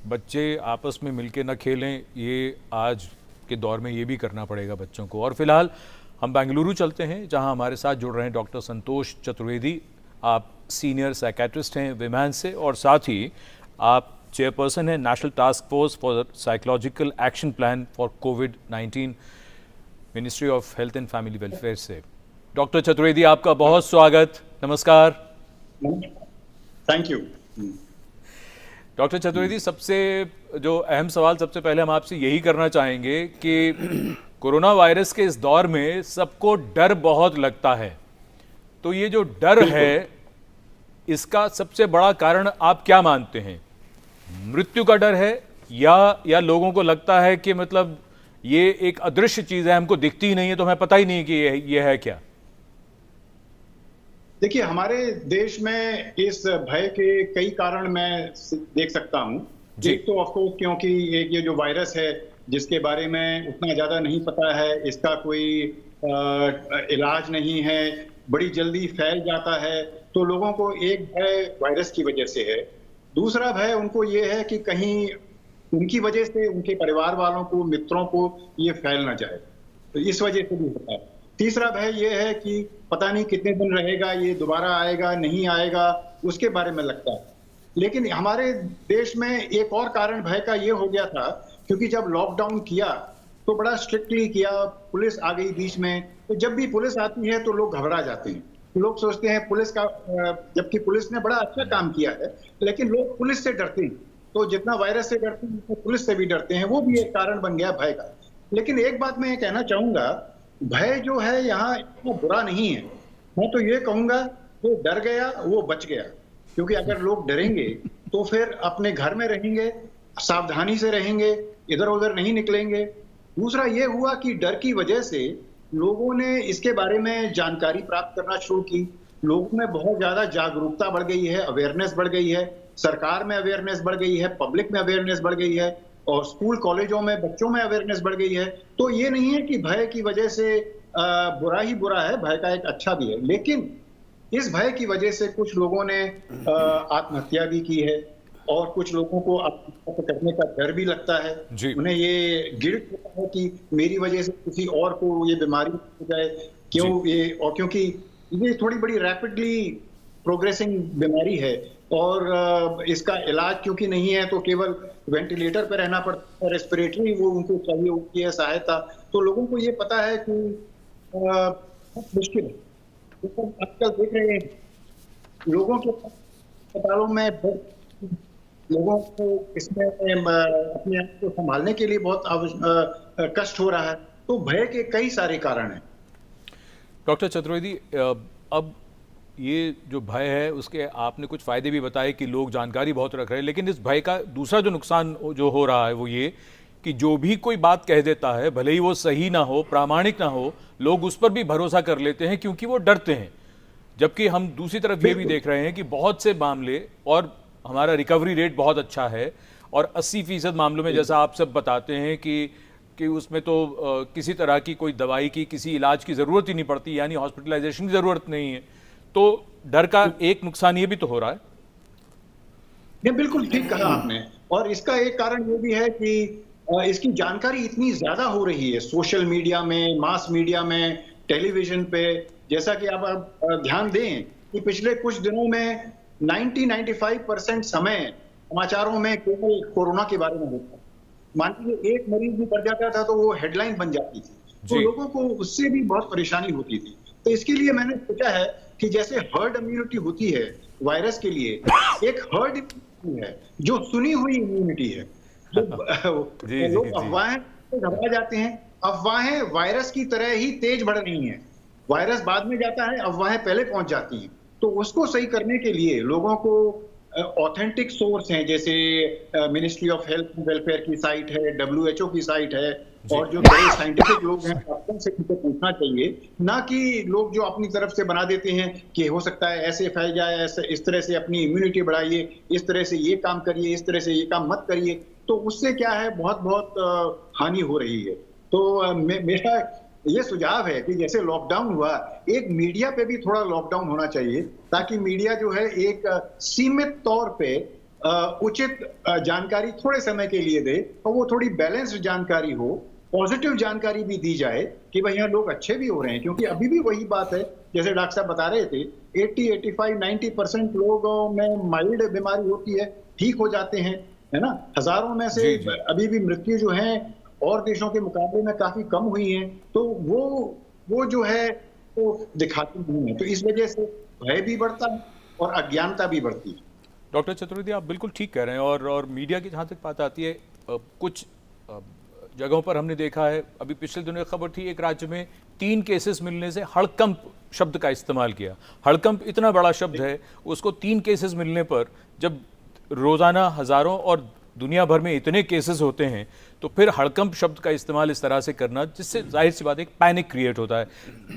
बच्चे आपस में मिलके ना खेलें, ये आज के दौर में ये भी करना पड़ेगा बच्चों को। और फिलहाल हम बेंगलुरु चलते हैं, जहां हमारे साथ जुड़ रहे हैं डॉक्टर संतोष चतुर्वेदी। आप सीनियर साइकेट्रिस्ट हैं विमैन से, और साथ ही आप चेयरपर्सन हैं national task force for psychological action plan for covid, ministry of health and family welfare से। डॉक्टर चतुर्वेदी, आपका बहुत स्वागत। नमस्कार। Thank you. डॉक्टर चतुर्वेदी, सबसे जो अहम सवाल सबसे पहले हम आपसे यही करना चाहेंगे कि कोरोना वायरस के इस दौर में सबको डर बहुत लगता है, तो ये जो डर है इसका सबसे बड़ा कारण आप क्या मानते हैं? मृत्यु का डर है या लोगों को लगता है कि मतलब ये एक अदृश्य चीज है, हमको दिखती ही नहीं है तो हमें पता ही नहीं कि ये है क्या? देखिए, हमारे देश में इस भय के कई कारण मैं देख सकता हूं। एक तो ऑफकोर्स क्योंकि ये जो वायरस है जिसके बारे में उतना ज्यादा नहीं पता है, इसका कोई इलाज नहीं है, बड़ी जल्दी फैल जाता है, तो लोगों को एक भय वायरस की वजह से है। दूसरा भय उनको ये है कि कहीं उनकी वजह से उनके परिवार वालों को, मित्रों को ये फैल ना जाए, तो इस वजह से भी होता है। तीसरा भय ये है कि पता नहीं कितने दिन रहेगा, ये दोबारा आएगा नहीं आएगा, उसके बारे में लगता है। लेकिन हमारे देश में एक और कारण भय का ये हो गया था, क्योंकि जब लॉकडाउन किया तो बड़ा स्ट्रिक्टली किया, पुलिस आ गई बीच में, तो जब भी पुलिस आती है तो लोग घबरा जाते हैं। लोग सोचते हैं पुलिस का, जबकि पुलिस ने बड़ा अच्छा काम किया है, लेकिन लोग पुलिस से डरते हैं, तो जितना वायरस से डरते हैं उतना पुलिस से भी डरते हैं, वो भी एक कारण बन गया भय का। लेकिन एक बात मैं कहना चाहूंगा, भय जो है यहाँ इतना बुरा नहीं है। मैं तो ये कहूंगा, वो डर गया वो बच गया, क्योंकि अगर लोग डरेंगे तो फिर अपने घर में रहेंगे, सावधानी से रहेंगे, इधर उधर नहीं निकलेंगे। दूसरा ये हुआ कि डर की वजह से लोगों ने इसके बारे में जानकारी प्राप्त करना शुरू की, लोगों में बहुत ज्यादा जागरूकता बढ़ गई है, अवेयरनेस बढ़ गई है, सरकार में अवेयरनेस बढ़ गई है, पब्लिक में अवेयरनेस बढ़ गई है, और स्कूल कॉलेजों में बच्चों में अवेयरनेस बढ़ गई है। तो ये नहीं है कि भय की वजह से बुरा ही बुरा है, भय का एक अच्छा भी है। लेकिन इस भय की वजह से कुछ लोगों ने आत्महत्या भी की है, और कुछ लोगों को आत्महत्या करने का डर भी लगता है। उन्हें ये गिल्ट होता है कि मेरी वजह से किसी और को ये बीमारी हो जाए, क्यों ये, और क्योंकि ये थोड़ी बड़ी रैपिडली प्रोग्रेसिंग बीमारी है, और इसका इलाज क्योंकि नहीं है तो केवल वेंटिलेटर पर रहना पड़ता है, रेस्पिरेटरी वो उनको चाहिए होती है सहायता। तो लोगों को ये पता है कि बहुत मुश्किल है। तो आजकल देख रहे हैं लोगों के अस्पतालों में, लोगों को इसमें अपने आप को संभालने के लिए बहुत कष्ट हो रहा है। तो भय के कई सारे कारण हैं। डॉक्टर चतुर्वेदी, अब ये जो भय है उसके आपने कुछ फायदे भी बताए कि लोग जानकारी बहुत रख रहे हैं, लेकिन इस भय का दूसरा जो नुकसान जो हो रहा है वो ये कि जो भी कोई बात कह देता है, भले ही वो सही ना हो, प्रामाणिक ना हो, लोग उस पर भी भरोसा कर लेते हैं क्योंकि वो डरते हैं। जबकि हम दूसरी तरफ ये भी देख रहे हैं कि बहुत से मामले, और हमारा रिकवरी रेट बहुत अच्छा है, और 80% मामलों में जैसा आप सब बताते हैं कि उसमें तो किसी तरह की कोई दवाई की, किसी इलाज की ज़रूरत ही नहीं पड़ती, यानी हॉस्पिटलाइजेशन की ज़रूरत नहीं है। तो डर का एक नुकसान ये भी तो हो रहा है। ये बिल्कुल ठीक कहा आपने, और इसका एक कारण ये भी है कि इसकी जानकारी इतनी ज्यादा हो रही है सोशल मीडिया में, मास मीडिया में, टेलीविजन पे। जैसा कि आप ध्यान दें कि पिछले कुछ दिनों में 90-95% समय समाचारों में केवल कोरोना के बारे में होता है। मान लीजिए एक मरीज भी बढ़ जाता था तो वो हेडलाइन बन जाती थी, तो लोगों को उससे भी बहुत परेशानी होती थी। तो इसके लिए मैंने सोचा है कि जैसे हर्ड इम्यूनिटी होती है वायरस के लिए, एक हर्ड इम्यूनिटी है जो सुनी हुई इम्यूनिटी है। लोग अफवाहें घबरा जाते हैं, अफवाहें वायरस की तरह ही तेज बढ़ रही हैं। वायरस बाद में जाता है, अफवाहें पहले पहुंच जाती हैं। तो उसको सही करने के लिए लोगों को ऑथेंटिक सोर्स हैं, जैसे ministry of health and welfare की साइट है, WHO की साइट है, और जो बड़े साइंटिफिक लोग हैं डॉक्टर से उनको पूछना चाहिए, ना कि लोग जो अपनी तरफ से बना देते हैं कि हो सकता है ऐसे फैल जाए, ऐसे इस तरह से अपनी इम्यूनिटी बढ़ाइए, इस तरह से ये काम करिए, इस तरह से ये काम मत करिए। तो उससे क्या है, बहुत बहुत हानि हो रही है। तो मेरा ये सुझाव है कि जैसे लॉकडाउन हुआ, एक मीडिया पे भी थोड़ा लॉकडाउन होना चाहिए, ताकि मीडिया जो है एक सीमित तौर पे उचित जानकारी थोड़े समय के लिए दे, और वो थोड़ी बैलेंस्ड जानकारी हो, पॉजिटिव जानकारी भी दी जाए कि भाई यहाँ लोग अच्छे भी हो रहे हैं। क्योंकि अभी भी वही बात है, जैसे डॉक्टर साहब बता रहे थे, 80, 85, 90% लोगों में माइल्ड बीमारी होती है, ठीक हो जाते हैं, है ना। हजारों में से अभी भी मृत्यु जो है और देशों के मुकाबले में काफी कम हुई है। तो वो जो है को दिखाते नहीं है, तो इस वजह से भय भी बढ़ता है और अज्ञानता भी बढ़ती है। डॉक्टर चतुर्वेदी, आप बिल्कुल ठीक कह रहे हैं। और मीडिया की जहाँ तक बात आती है, कुछ जगहों पर हमने देखा है, अभी पिछले दिनों एक खबर थी, एक राज्य में 3 केसेस मिलने से हड़कंप शब्द का इस्तेमाल किया। हड़कंप इतना बड़ा शब्द है, उसको 3 केसेस मिलने पर, जब रोज़ाना हज़ारों और दुनिया भर में इतने केसेस होते हैं, तो फिर हड़कंप शब्द का इस्तेमाल इस तरह से करना, जिससे जाहिर सी बात है एक पैनिक क्रिएट होता है।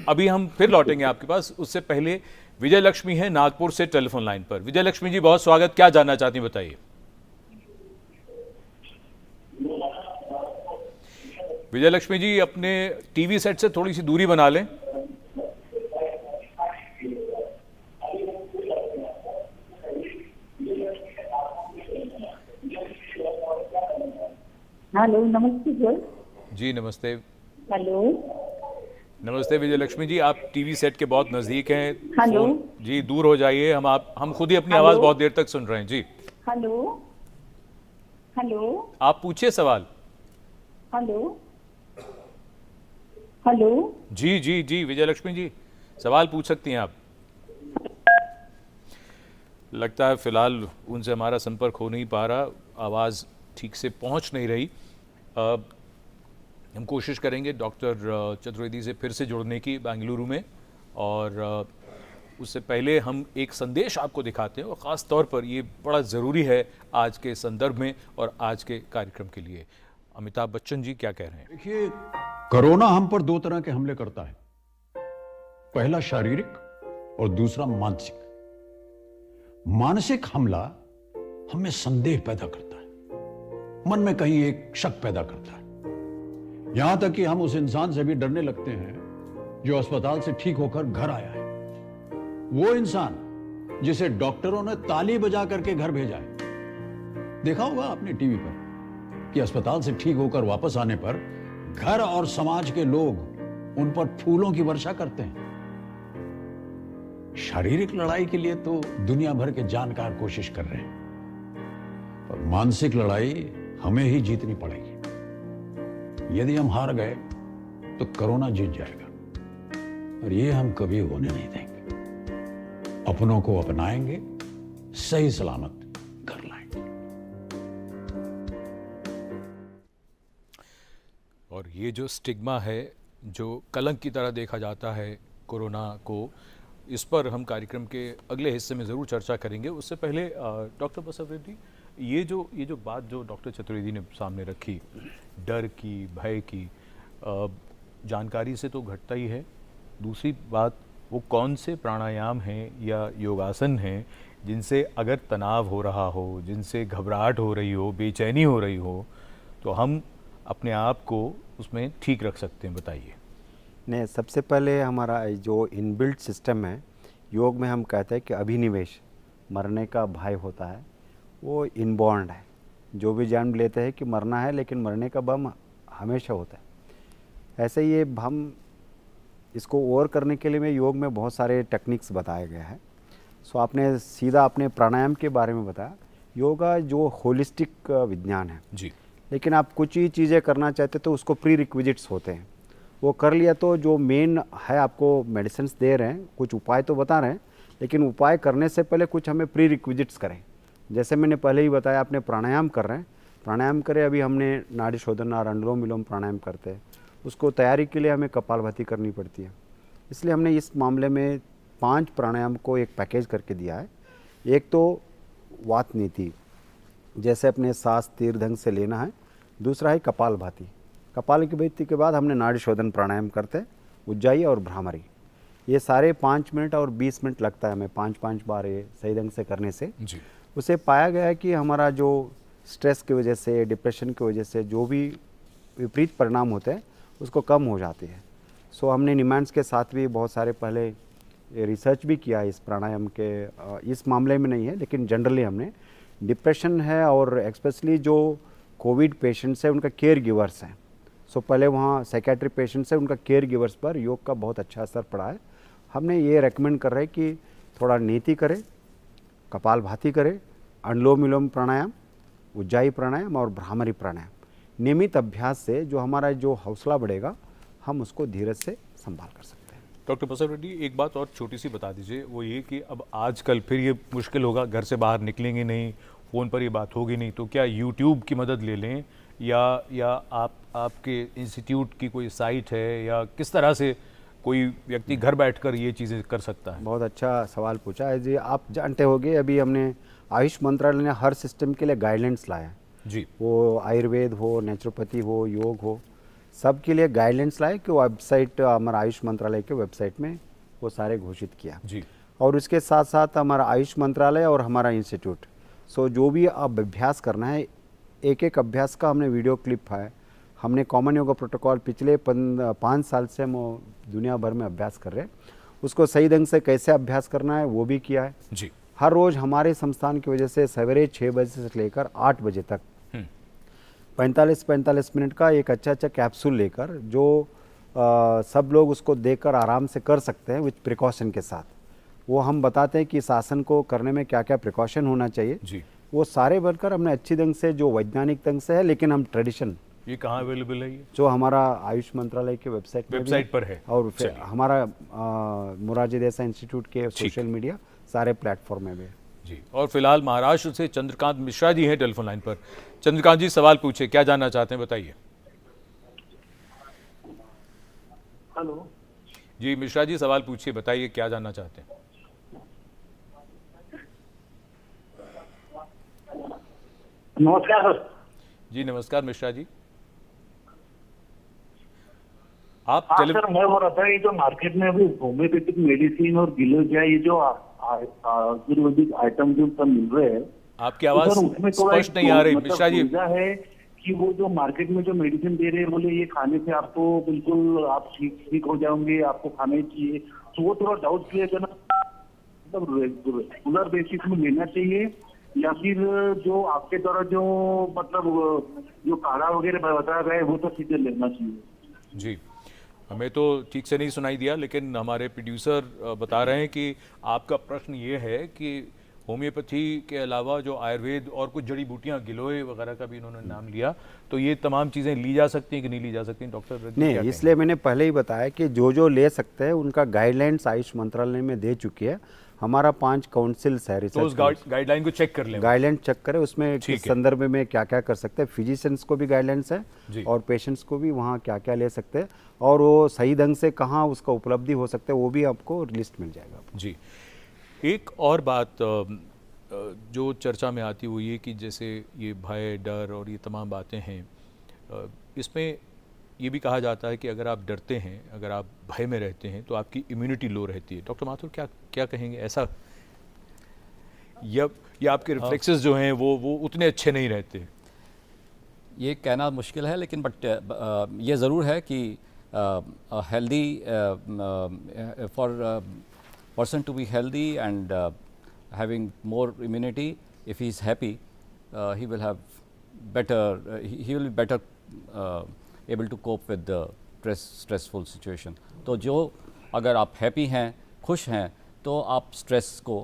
अभी हम फिर लौटेंगे आपके पास, उससे पहले विजय लक्ष्मी है नागपुर से टेलीफोन लाइन पर। विजय लक्ष्मी जी, बहुत स्वागत। क्या जानना चाहती हैं, बताइए। विजय लक्ष्मी जी, अपने टीवी सेट से थोड़ी सी दूरी बना लें। हेलो, नमस्ते सर। जी नमस्ते। हेलो, नमस्ते विजय लक्ष्मी जी, आप टीवी सेट के बहुत नजदीक हैं। हेलो। जी दूर हो जाइए, हम खुद ही अपनी आवाज बहुत देर तक सुन रहे हैं। जी हेलो, हेलो, आप पूछिए सवाल। Hello, hello. जी जी जी विजय लक्ष्मी जी, सवाल पूछ सकती हैं आप। लगता है फिलहाल उनसे हमारा संपर्क हो नहीं पा रहा, आवाज़ ठीक से पहुंच नहीं रही। हम कोशिश करेंगे डॉक्टर चतुर्वेदी से फिर से जुड़ने की बेंगलुरु में, और उससे पहले हम एक संदेश आपको दिखाते हैं, और ख़ास तौर पर ये बड़ा ज़रूरी है आज के संदर्भ में और आज के कार्यक्रम के लिए। अमिताभ बच्चन जी क्या कह रहे हैं? देखिए, कोरोना हम पर 2 तरह के हमले करता है, पहला शारीरिक और दूसरा मानसिक। मानसिक हमला हमें संदेह पैदा करता है, मन में कहीं एक शक पैदा करता है, यहां तक कि हम उस इंसान से भी डरने लगते हैं जो अस्पताल से ठीक होकर घर आया है। वो इंसान जिसे डॉक्टरों ने ताली बजा करके घर भेजा है। देखा होगा आपने टीवी पर कि अस्पताल से ठीक होकर वापस आने पर घर और समाज के लोग उन पर फूलों की वर्षा करते हैं। शारीरिक लड़ाई के लिए तो दुनिया भर के जानकार कोशिश कर रहे हैं, पर मानसिक लड़ाई हमें ही जीतनी पड़ेगी। यदि हम हार गए तो कोरोना जीत जाएगा, और ये हम कभी होने नहीं देंगे। अपनों को अपनाएंगे, सही सलामत कर लाएंगे। और ये जो स्टिग्मा है, जो कलंक की तरह देखा जाता है कोरोना को, इस पर हम कार्यक्रम के अगले हिस्से में ज़रूर चर्चा करेंगे। उससे पहले डॉक्टर बसवरेड्डी, ये जो बात जो डॉक्टर चतुर्वेदी ने सामने रखी, डर की, भय की, जानकारी से तो घटता ही है। दूसरी बात, वो कौन से प्राणायाम हैं या योगासन हैं जिनसे अगर तनाव हो रहा हो, जिनसे घबराहट हो रही हो, बेचैनी हो रही हो, तो हम अपने आप को उसमें ठीक रख सकते हैं? बताइए। नहीं, सबसे पहले हमारा जो इनबिल्ट सिस्टम है, योग में हम कहते हैं कि अभिनिवेश, मरने का भय होता है, वो इनबॉर्न है। जो भी जान लेते हैं कि मरना है, लेकिन मरने का भय हमेशा होता है। ऐसे ही हम इसको ओवर करने के लिए में योग में बहुत सारे टेक्निक्स बताए गए हैं। सो आपने सीधा अपने प्राणायाम के बारे में बताया। योगा जो होलिस्टिक विज्ञान है जी, लेकिन आप कुछ ही चीज़ें करना चाहते तो उसको प्री रिक्विजिट्स होते हैं, वो कर लिया तो जो मेन है, आपको मेडिसिन दे रहे हैं, कुछ उपाय तो बता रहे हैं, लेकिन उपाय करने से पहले कुछ हमें प्री रिक्विजिट्स करें। जैसे मैंने पहले ही बताया, आपने प्राणायाम कर रहे हैं, प्राणायाम करें। अभी हमने नाड़ी शोधन और अनुलोम विलोम प्राणायाम करते हैं, उसको तैयारी के लिए हमें कपालभाति करनी पड़ती है। इसलिए हमने इस मामले में 5 प्राणायाम को एक पैकेज करके दिया है। एक तो वात नीति, जैसे अपने सांस स्थिर ढंग से लेना है। दूसरा है कपालभाति। कपालभाति के बाद हमने नाड़ी शोधन प्राणायाम करते हैं, उज्जाई और भ्रामरी। ये सारे 5 मिनट और 20 मिनट लगता है हमें 5-5 बार ये सही ढंग से करने से। जी, उसे पाया गया है कि हमारा जो स्ट्रेस की वजह से, डिप्रेशन की वजह से जो भी विपरीत परिणाम होते हैं उसको कम हो जाती है। सो हमने निमांस के साथ भी बहुत सारे पहले रिसर्च भी किया इस प्राणायाम के, इस मामले में नहीं है, लेकिन जनरली हमने डिप्रेशन है और एक्सपेशली जो कोविड पेशेंट्स है उनका केयर गिवर्स हैं। सो पहले वहाँ साइकेट्री पेशेंट्स है, उनका केयर गिवर्स पर योग का बहुत अच्छा असर पड़ा है। हमने ये रेकमेंड कर रहे हैं कि थोड़ा नीति करें, कपालभाति करें, अनुलोम विलोम प्राणायाम, उज्जाई प्राणायाम और भ्रामरी प्राणायाम। नियमित अभ्यास से जो हमारा जो हौसला बढ़ेगा, हम उसको धीरज से संभाल कर सकते हैं। डॉक्टर बसव रेड्डी, एक बात और छोटी सी बता दीजिए, वो ये कि अब आजकल फिर ये मुश्किल होगा, घर से बाहर निकलेंगे नहीं, फ़ोन पर ये बात होगी नहीं, तो क्या यूट्यूब की मदद ले लें या आपके इंस्टीट्यूट की कोई साइट है, या किस तरह से कोई व्यक्ति घर बैठकर ये चीज़ें कर सकता है? बहुत अच्छा सवाल पूछा है जी। आप जानते होंगे अभी हमने आयुष मंत्रालय ने हर सिस्टम के लिए गाइडलाइंस लाया है जी। वो आयुर्वेद हो, नेचुरोपैथी हो, योग हो, सब के लिए गाइडलाइंस लाए कि वेबसाइट हमारा आयुष मंत्रालय के वेबसाइट में वो सारे घोषित किया जी। और उसके साथ साथ हमारा आयुष मंत्रालय और हमारा इंस्टीट्यूट, सो जो भी अब अभ्यास करना है, एक एक अभ्यास का हमने वीडियो क्लिप है। हमने कॉमन योगा प्रोटोकॉल पिछले 5 साल से हम दुनिया भर में अभ्यास कर रहे हैं, उसको सही ढंग से कैसे अभ्यास करना है वो भी किया है जी। हर रोज़ हमारे संस्थान की वजह से सवेरे 6 बजे से लेकर 8 बजे तक 45 मिनट का एक अच्छा कैप्सूल लेकर जो सब लोग उसको देखकर आराम से कर सकते हैं विथ प्रिकॉशन के साथ, वो हम बताते हैं कि इस आसन को करने में क्या क्या प्रिकॉशन होना चाहिए जी। वो सारे बनकर हमने अच्छी ढंग से जो वैज्ञानिक ढंग से है, लेकिन हम ट्रेडिशन, ये कहाँ अवेलेबल है? ये जो हमारा आयुष मंत्रालय के वेबसाइट पर है और फिर हमारा मोरारजी देसाई इंस्टीट्यूट के सोशल मीडिया सारे प्लेटफॉर्म में भी है जी। और फिलहाल महाराष्ट्र से चंद्रकांत मिश्रा जी हैं टेलीफोन लाइन पर। चंद्रकांत जी, सवाल पूछे, क्या जानना चाहते हैं, बताइए। हेलो जी मिश्रा जी, सवाल पूछिए, बताइए क्या जानना चाहते हैं। नमस्कार सर। जी नमस्कार मिश्रा जी, आप हाँ सर, मैं बोल रहा था ये जो मार्केट में अभी होम्योपैथिक मेडिसिन और गिलोजिया ये जो आयुर्वेदिक आइटम जो सब मिल रहे हैं, आपकी आवाज तो उसमें थोड़ा स्पष्ट नहीं आ रही मिश्रा जी। दुविधा है कि वो जो मार्केट में जो मेडिसिन दे रहे हैं, बोले ये खाने से आपको बिल्कुल आप ठीक हो जाओगे, आपको खाना ही चाहिए, तो वो थोड़ा डाउट क्लियर करना, मतलब रेगुलर बेसिस में लेना चाहिए या फिर जो आपके द्वारा जो मतलब जो काढ़ा वगैरह बताया गया है वो तो सीधे लेना चाहिए? जी, हमें तो ठीक से नहीं सुनाई दिया, लेकिन हमारे प्रोड्यूसर बता रहे हैं कि आपका प्रश्न ये है कि होम्योपैथी के अलावा जो आयुर्वेद और कुछ जड़ी बूटियां, गिलोय वगैरह का भी इन्होंने नाम लिया, तो ये तमाम चीज़ें ली जा सकती हैं कि नहीं ली जा सकती? डॉक्टर रेड्डी नहीं, इसलिए मैंने पहले ही बताया कि जो ले सकते हैं उनका गाइडलाइंस आयुष मंत्रालय में दे चुकी है। हमारा 5 काउंसिल्स है, तो उस गाइडलाइन को चेक कर लें, गाइडलाइन चेक करें, उसमें किस संदर्भ में क्या क्या कर सकते हैं। फिजिशियंस को भी गाइडलाइंस है और पेशेंट्स को भी वहाँ क्या क्या ले सकते हैं और वो सही ढंग से कहाँ उसका उपलब्धि हो सकता है वो भी आपको लिस्ट मिल जाएगा। जी, एक और बात जो चर्चा में आती हुई है कि जैसे ये भय, डर और ये तमाम बातें हैं, इसमें ये भी कहा जाता है कि अगर आप डरते हैं, अगर आप भय में रहते हैं तो आपकी इम्यूनिटी लो रहती है। डॉक्टर माथुर क्या कहेंगे, ऐसा या आपके रिफ्लेक्सेस जो हैं वो उतने अच्छे नहीं रहते? ये कहना मुश्किल है, लेकिन बट ये ज़रूर है कि healthy for person to be healthy and having more immunity, if he is happy, he will have better, he will be better able to cope with the stressful situation. तो जो अगर आप हैप्पी हैं, खुश हैं, तो आप स्ट्रेस को,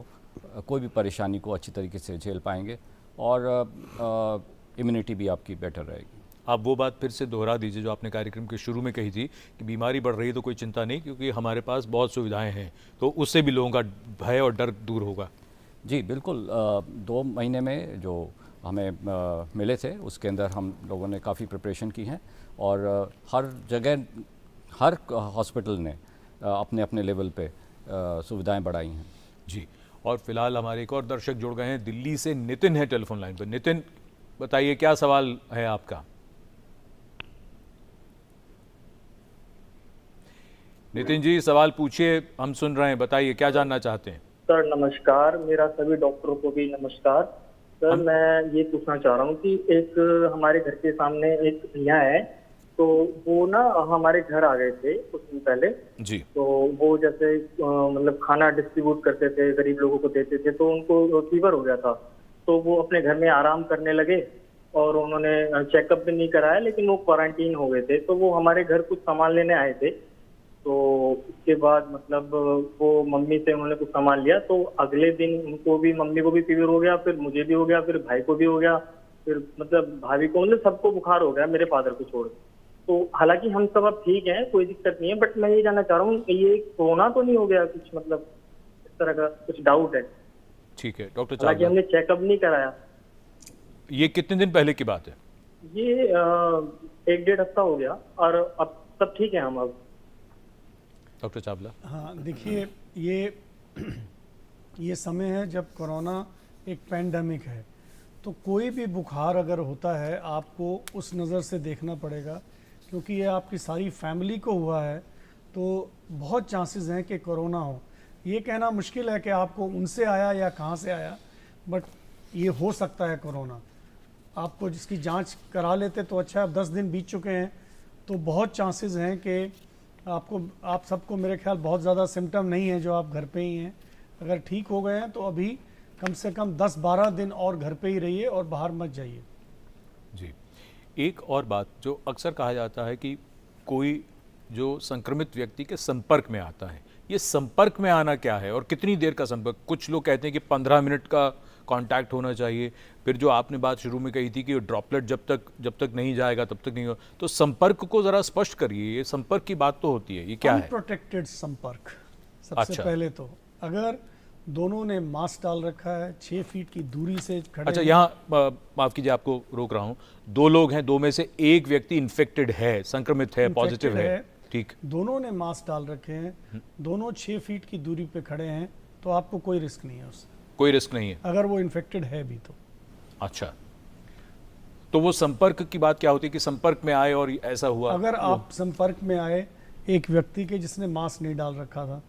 कोई भी परेशानी को अच्छी तरीके से झेल पाएंगे और इम्यूनिटी भी आपकी बेटर रहेगी। आप वो बात फिर से दोहरा दीजिए जो आपने कार्यक्रम के शुरू में कही थी कि बीमारी बढ़ रही है तो कोई चिंता नहीं, क्योंकि हमारे पास बहुत सुविधाएं हैं, तो उससे भी लोगों का भय और डर दूर होगा। जी बिल्कुल, 2 महीने में जो हमें मिले थे उसके अंदर हम लोगों ने काफ़ी प्रिपरेशन की हैं और हर जगह, हर हॉस्पिटल ने अपने अपने लेवल पे सुविधाएं बढ़ाई हैं। जी, और फिलहाल हमारे एक और दर्शक जुड़ गए हैं, दिल्ली से नितिन है टेलीफोन लाइन पर। नितिन, बताइए क्या सवाल है आपका? नितिन जी, सवाल पूछिए, हम सुन रहे हैं, बताइए क्या जानना चाहते हैं? सर नमस्कार, मेरा सभी डॉक्टरों को भी नमस्कार। सर मैं ये पूछना चाह रहा हूँ कि एक हमारे घर के सामने एक भैया है, तो वो ना हमारे घर आ गए थे कुछ दिन पहले जी। तो वो जैसे मतलब खाना डिस्ट्रीब्यूट करते थे, गरीब लोगों को देते थे, तो उनको फीवर हो गया था, तो वो अपने घर में आराम करने लगे और उन्होंने चेकअप भी नहीं कराया, लेकिन वो क्वारंटीन हो गए थे। तो वो हमारे घर कुछ सामान लेने आए थे, तो उसके बाद मतलब वो मम्मी से उन्होंने कुछ सामान लिया, तो अगले दिन उनको भी, मम्मी को भी फीवर हो गया, फिर मुझे भी हो गया, फिर भाई को भी हो गया, फिर मतलब भाभी को, मतलब सबको बुखार हो गया, मेरे फादर को छोड़। तो हालांकि हम सब अब ठीक हैं, कोई दिक्कत नहीं है, बट मैं ये जानना चाह रहा हूँ ये कोरोना तो नहीं हो गया कुछ, मतलब इस तरह का कुछ डाउट है। ठीक है डॉक्टर हालांकि चावला, हमने चेकअप नहीं कराया। ये कितने दिन पहले की बात है? ये 1-1.5 हफ्ता हो गया और अब सब ठीक है हम अब। डॉक्टर चावला, हाँ देखिए, ये समय है जब कोरोना एक पैंडमिक है, तो कोई भी बुखार अगर होता है आपको उस नज़र से देखना पड़ेगा, क्योंकि ये आपकी सारी फैमिली को हुआ है, तो बहुत चांसेस हैं कि कोरोना हो। ये कहना मुश्किल है कि आपको उनसे आया या कहाँ से आया, बट ये हो सकता है कोरोना। आपको जिसकी जांच करा लेते तो अच्छा है। 10 दिन बीत चुके हैं तो बहुत चांसेस हैं कि आप सबको मेरे ख्याल बहुत ज़्यादा सिम्टम नहीं है जो आप घर पे ही हैं। अगर ठीक हो गए हैं तो अभी कम से कम 10-12 दिन और घर पे ही रहिए और बाहर मत जाइए। जी, एक और बात जो अक्सर कहा जाता है कि कोई जो संक्रमित व्यक्ति के संपर्क में आता है, ये संपर्क में आना क्या है और कितनी देर का संपर्क? कुछ लोग कहते हैं कि 15 मिनट का कांटेक्ट होना चाहिए, फिर जो आपने बात शुरू में कही थी कि ड्रॉपलेट जब तक नहीं जाएगा तब तक नहीं हो, तो संपर्क को जरा स्पष्ट करिए। ये संपर्क की बात तो होती है, ये क्या है? अनप्रोटेक्टेड संपर्क सबसे अच्छा। पहले तो अगर दोनों ने मास्क डाल रखा है, 6 फीट की दूरी से खड़े अच्छा, हैं। यहाँ माफ कीजिए आपको रोक रहा हूँ, 2 लोग हैं, 2 में से एक व्यक्ति इन्फेक्टेड है, संक्रमित है, पॉजिटिव Infected है, ठीक, दोनों ने मास्क डाल रखे हैं, दोनों 6 फीट की दूरी पे खड़े हैं, तो आपको कोई रिस्क नहीं है उससे, कोई रिस्क नहीं है। अगर वो इन्फेक्टेड है भी तो। अच्छा, तो वो संपर्क की बात क्या होती है कि संपर्क में आए और ऐसा हुआ? अगर आप संपर्क में आए एक व्यक्ति के जिसने मास्क नहीं डाल रखा था,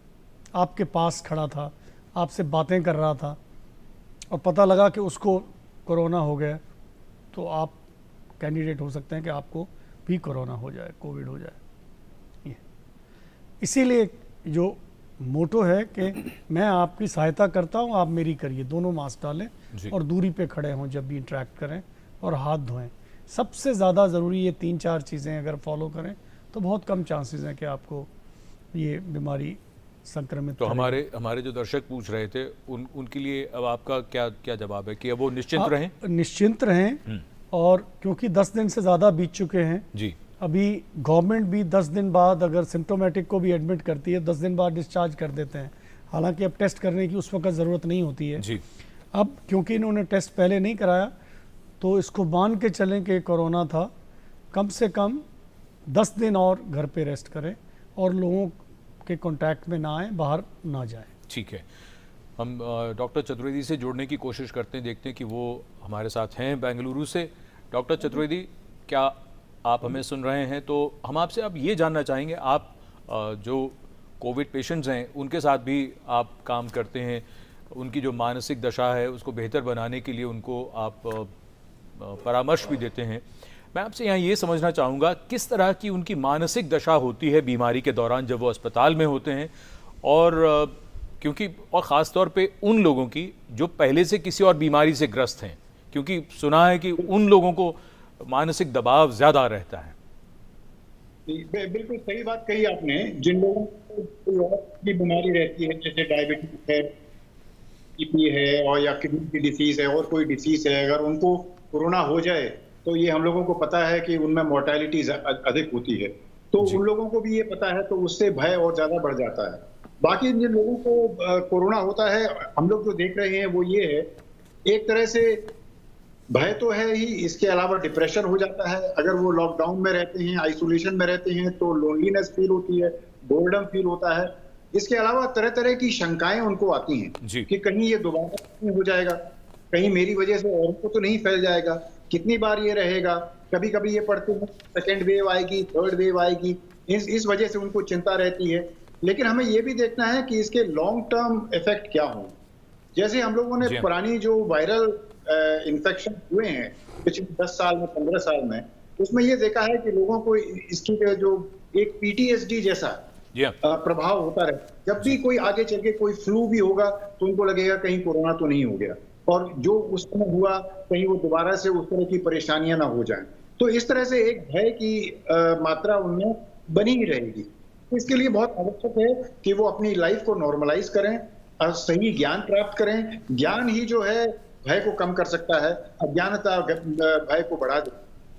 आपके पास खड़ा था, आपसे बातें कर रहा था और पता लगा कि उसको कोरोना हो गया, तो आप कैंडिडेट हो सकते हैं कि आपको भी कोरोना हो जाए, कोविड हो जाए। ये इसीलिए जो मोटो है कि मैं आपकी सहायता करता हूं, आप मेरी करिए। दोनों मास्क डालें और दूरी पे खड़े हों जब भी इंटरेक्ट करें, और हाथ धोएं। सबसे ज़्यादा ज़रूरी ये 3-4 चीज़ें अगर फॉलो करें तो बहुत कम चांसेस हैं कि आपको ये बीमारी संक्रमित तो करेगी। हमारे जो दर्शक पूछ रहे थे उनके लिए अब आपका क्या जवाब है कि अब वो निश्चिंत आप रहें? निश्चिंत रहें, और क्योंकि 10 दिन से ज़्यादा बीत चुके हैं जी, अभी गवर्नमेंट भी 10 दिन बाद अगर सिम्टोमेटिक को भी एडमिट करती है, 10 दिन बाद डिस्चार्ज कर देते हैं। हालांकि अब टेस्ट करने की उस वक्त ज़रूरत नहीं होती है जी। अब क्योंकि इन्होंने टेस्ट पहले नहीं कराया, तो इसको मान के चलें कि कोरोना था। कम से कम 10 दिन और घर पे रेस्ट करें और लोगों के कांटेक्ट में ना आए, बाहर ना जाएं। ठीक है, हम डॉक्टर चतुर्वेदी से जोड़ने की कोशिश करते हैं, देखते हैं कि वो हमारे साथ हैं बेंगलुरु से। डॉक्टर चतुर्वेदी, क्या आप हमें सुन रहे हैं? तो हम आपसे अब ये जानना चाहेंगे, आप जो कोविड पेशेंट्स हैं उनके साथ भी आप काम करते हैं, उनकी जो मानसिक दशा है उसको बेहतर बनाने के लिए उनको आप परामर्श भी देते हैं। मैं आपसे यहाँ ये समझना चाहूँगा किस तरह की उनकी मानसिक दशा होती है बीमारी के दौरान जब वो अस्पताल में होते हैं, और क्योंकि और ख़ास तौर पे उन लोगों की जो पहले से किसी और बीमारी से ग्रस्त हैं, क्योंकि सुना है कि उन लोगों को मानसिक दबाव ज़्यादा रहता है। बिल्कुल सही बात कही आपने। जिन लोगों को कोई और भी बीमारी रहती है, जैसे डायबिटीज है, बीपी है, और या किडनी की डिसीज है और कोई डिसीज है, अगर उनको कोरोना हो जाए तो ये हम लोगों को पता है कि उनमें मोर्टेलिटी अधिक होती है, तो उन लोगों को भी ये पता है, तो उससे भय और ज्यादा बढ़ जाता है। बाकी जिन लोगों को कोरोना होता है, हम लोग जो देख रहे हैं वो ये है, एक तरह से भय तो है ही, इसके अलावा डिप्रेशन हो जाता है। अगर वो लॉकडाउन में रहते हैं, आइसोलेशन में रहते हैं, तो लोनलीनेस फील होती है, बोर्डम फील होता है। इसके अलावा तरह तरह की शंकाएं उनको आती हैं कि कहीं ये दोबारा नहीं हो जाएगा, कहीं मेरी वजह से औरों को तो नहीं फैल जाएगा, कितनी बार ये रहेगा। कभी कभी ये पढ़ते हैं सेकेंड वेव आएगी, थर्ड वेव आएगी, इस वजह से उनको चिंता रहती है। लेकिन हमें ये भी देखना है कि इसके लॉन्ग टर्म इफेक्ट क्या हों। जैसे हम लोगों ने पुरानी जो वायरल इन्फेक्शन हुए हैं पिछले 10 साल में, 15 साल में, उसमें ये देखा है कि लोगों को इसकी जो एक पीटीएसडी जैसा प्रभाव होता रहे। जब भी कोई आगे चल के कोई फ्लू भी होगा तो उनको लगेगा कहीं कोरोना तो नहीं हो गया, और जो उस समय हुआ कहीं वो दोबारा से उस तरह की परेशानियां ना हो जाएं। तो इस तरह से एक भय की मात्रा उनमें बनी ही रहेगी। तो इसके लिए बहुत आवश्यक है कि वो अपनी लाइफ को नॉर्मलाइज करें और सही ज्ञान प्राप्त करें। ज्ञान ही जो है भय को कम कर सकता है, अज्ञानता भय को बढ़ा दे।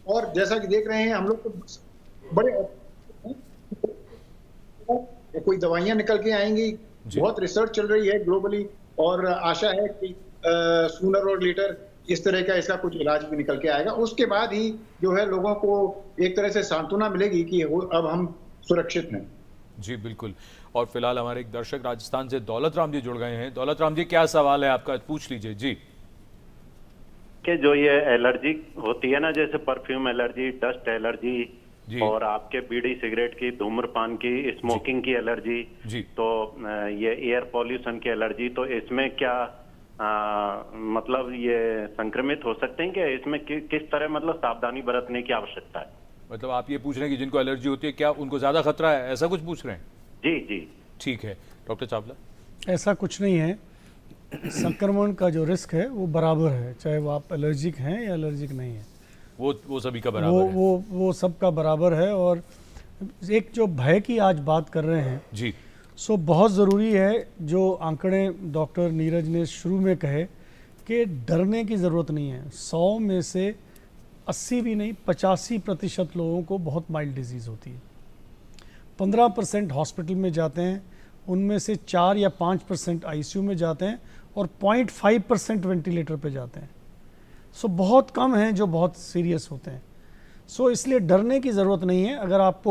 और जैसा कि देख रहे हैं हम लोग, तो बड़े कोई दवाइयां निकल के आएंगी, बहुत रिसर्च चल रही है ग्लोबली, और आशा है कि सूनर और लेटर इस तरह का इसका कुछ इलाज भी निकल के आएगा। उसके बाद ही जो है लोगों को एक तरह से सांत्वना मिलेगी कि अब हम सुरक्षित हैं। जी बिल्कुल। और फिलहाल हमारे एक दर्शक राजस्थान से दौलत राम जी जुड़ गए हैं। दौलत राम जी, क्या सवाल है आपका, पूछ लीजिए जी। कि जो ये एलर्जी होती है ना, जैसे परफ्यूम एलर्जी, डस्ट एलर्जी, और आपके बीड़ी सिगरेट की, धूम्रपान की, स्मोकिंग की एलर्जी, तो ये एयर पॉल्यूशन की एलर्जी, तो इसमें क्या मतलब ये संक्रमित हो सकते हैं? क्या इसमें किस तरह मतलब सावधानी बरतने की आवश्यकता है? मतलब आप ये पूछ रहे हैं कि जिनको एलर्जी होती है क्या उनको ज्यादा खतरा है, ऐसा कुछ पूछ रहे हैं? जी जी ठीक है। डॉक्टर चावला? ऐसा कुछ नहीं है, संक्रमण का जो रिस्क है वो बराबर है, चाहे वो आप एलर्जिक हैं या एलर्जिक नहीं है, वो सभी का बराबर है। वो सबका बराबर है। और एक जो भय की आज बात कर रहे हैं जी, सो बहुत ज़रूरी है, जो आंकड़े डॉक्टर नीरज ने शुरू में कहे कि डरने की ज़रूरत नहीं है। 100 में से 80 भी नहीं, 85% लोगों को बहुत माइल्ड डिजीज़ होती है। 15% हॉस्पिटल में जाते हैं, उनमें से 4 या 5% आईसीयू में जाते हैं, और 0.5% वेंटिलेटर पे जाते हैं। सो बहुत कम हैं जो बहुत सीरियस होते हैं। सो इसलिए डरने की ज़रूरत नहीं है। अगर आप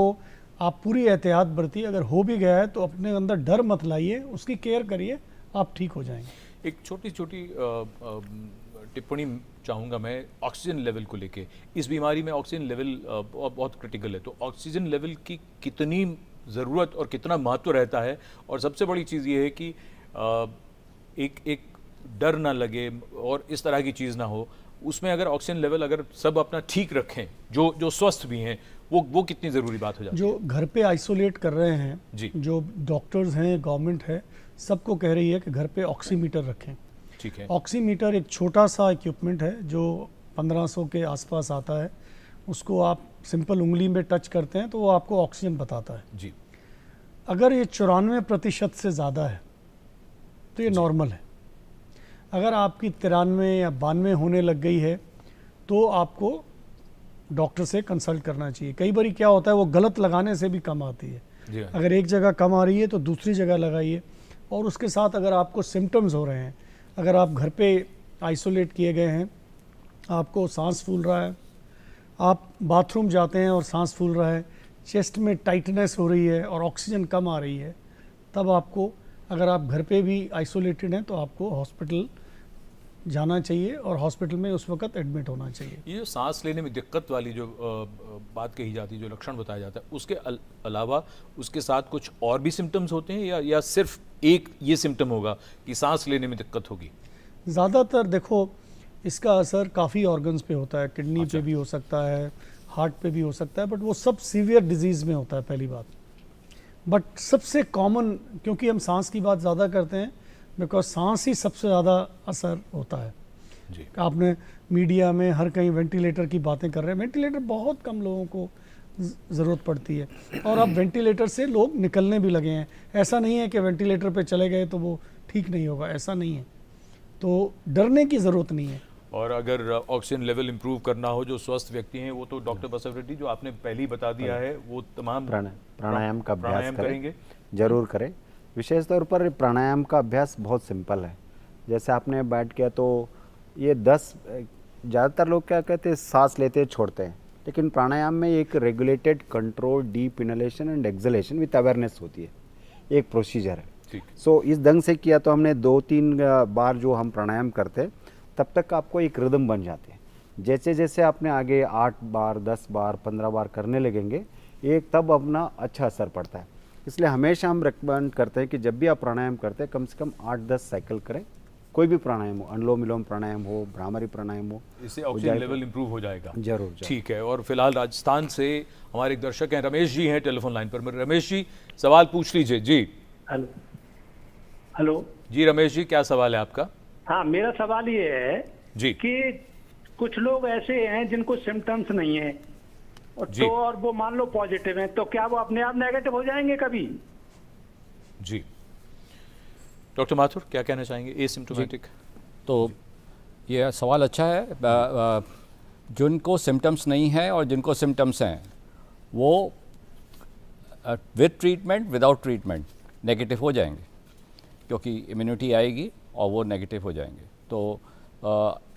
पूरी एहतियात बरतिए, अगर हो भी गया है तो अपने अंदर डर मत लाइए, उसकी केयर करिए, आप ठीक हो जाएंगे। एक छोटी छोटी टिप्पणी चाहूँगा मैं ऑक्सीजन लेवल को लेके। इस बीमारी में ऑक्सीजन लेवल बहुत क्रिटिकल है, तो ऑक्सीजन लेवल की कितनी ज़रूरत और कितना महत्व रहता है? और सबसे बड़ी चीज़ ये है कि एक डर ना लगे और इस तरह की चीज़ ना हो, उसमें अगर ऑक्सीजन लेवल अगर सब अपना ठीक रखें, जो स्वस्थ भी हैं, वो कितनी ज़रूरी बात हो जाती है? जो घर पे आइसोलेट कर रहे हैं जी, जो डॉक्टर्स हैं, गवर्नमेंट है, सबको कह रही है कि घर पे ऑक्सीमीटर रखें। ठीक है। ऑक्सीमीटर एक छोटा सा इक्विपमेंट है जो 1500 के आसपास आता है। उसको आप सिंपल उंगली में टच करते हैं तो वो आपको ऑक्सीजन बताता है। जी। अगर ये 94% से ज़्यादा है तो ये नॉर्मल है। अगर आपकी 93 या 92 होने लग गई है तो आपको डॉक्टर से कंसल्ट करना चाहिए। कई बार क्या होता है, वो गलत लगाने से भी कम आती है। अगर एक जगह कम आ रही है तो दूसरी जगह लगाइए। और उसके साथ अगर आपको सिम्टम्स हो रहे हैं, अगर आप घर पे आइसोलेट किए गए हैं, आपको सांस फूल रहा है, आप बाथरूम जाते हैं और सांस फूल रहा है, चेस्ट में टाइटनेस हो रही है और ऑक्सीजन कम आ रही है, तब आपको, अगर आप घर पे भी आइसोलेटेड हैं तो आपको हॉस्पिटल जाना चाहिए और हॉस्पिटल में उस वक्त एडमिट होना चाहिए। ये जो सांस लेने में दिक्कत वाली जो बात कही जाती है, जो लक्षण बताया जाता है, उसके अलावा उसके साथ कुछ और भी सिम्टम्स होते हैं या सिर्फ एक ये सिम्टम होगा कि सांस लेने में दिक्कत होगी? ज़्यादातर देखो इसका असर काफ़ी ऑर्गन्स पे होता है, किडनी पे भी हो सकता है, हार्ट पे भी हो सकता है, बट वो सब सीवियर डिजीज़ में होता है पहली बात। बट सबसे कॉमन, क्योंकि हम सांस की बात ज़्यादा करते हैं, बिकॉज सांस ही सबसे ज़्यादा असर होता है। जी। आपने मीडिया में हर कहीं वेंटिलेटर की बातें कर रहे हैं, वेंटिलेटर बहुत कम लोगों को ज़रूरत पड़ती है, और अब वेंटिलेटर से लोग निकलने भी लगे हैं। ऐसा नहीं है कि वेंटिलेटर पे चले गए तो वो ठीक नहीं होगा, ऐसा नहीं है। तो डरने की ज़रूरत नहीं है। और अगर ऑक्सीजन लेवल इंप्रूव करना हो, जो स्वस्थ व्यक्ति हैं, वो तो डॉक्टर बसव रेड्डी जो आपने पहले ही बता दिया है, वो तमाम प्राणायाम का अभ्यास करेंगे, जरूर करें। विशेष तौर पर प्राणायाम का अभ्यास बहुत सिंपल है। जैसे आपने बैठ किया तो ये 10, ज़्यादातर लोग क्या कहते हैं, सांस लेते छोड़ते हैं, लेकिन प्राणायाम में एक regulated control deep inhalation and exhalation with awareness होती है, एक प्रोसीजर है। सो इस ढंग से किया तो हमने 2-3 बार जो हम प्राणायाम करते हैं, तब तक आपको एक रिदम बन जाते हैं। जैसे जैसे आपने आगे 8 बार, 10 बार, 15 बार करने लगेंगे, एक तब अपना अच्छा असर पड़ता है। इसलिए हमेशा हम रिकमेंड करते हैं कि जब भी आप प्राणायाम करते हैं, कम से कम 8-10 साइकिल करें। कोई भी प्राणायाम हो, अनुलोम विलोम प्राणायाम हो, भ्रामरी प्राणायाम हो, इससे ऑक्सीजन लेवल इंप्रूव हो जाएगा। जरूर। ठीक है। और फिलहाल राजस्थान से हमारे एक दर्शक हैं, रमेश जी हैं टेलीफोन लाइन पर। रमेश जी, सवाल पूछ लीजिए। जी हेलो जी रमेश जी, क्या सवाल है आपका? हाँ, मेरा सवाल ये है जी कि कुछ लोग ऐसे हैं जिनको सिम्टम्स नहीं है, तो और वो मान लो पॉजिटिव हैं, तो क्या वो अपने आप नेगेटिव हो जाएंगे कभी? जी डॉक्टर माथुर, क्या कहना चाहेंगे? एसिम्प्टोमेटिक। तो ये सवाल अच्छा है। जिनको सिम्टम्स नहीं है और जिनको सिम्टम्स हैं, वो with treatment without treatment negative हो जाएंगे, क्योंकि इम्यूनिटी आएगी और वो नेगेटिव हो जाएंगे। तो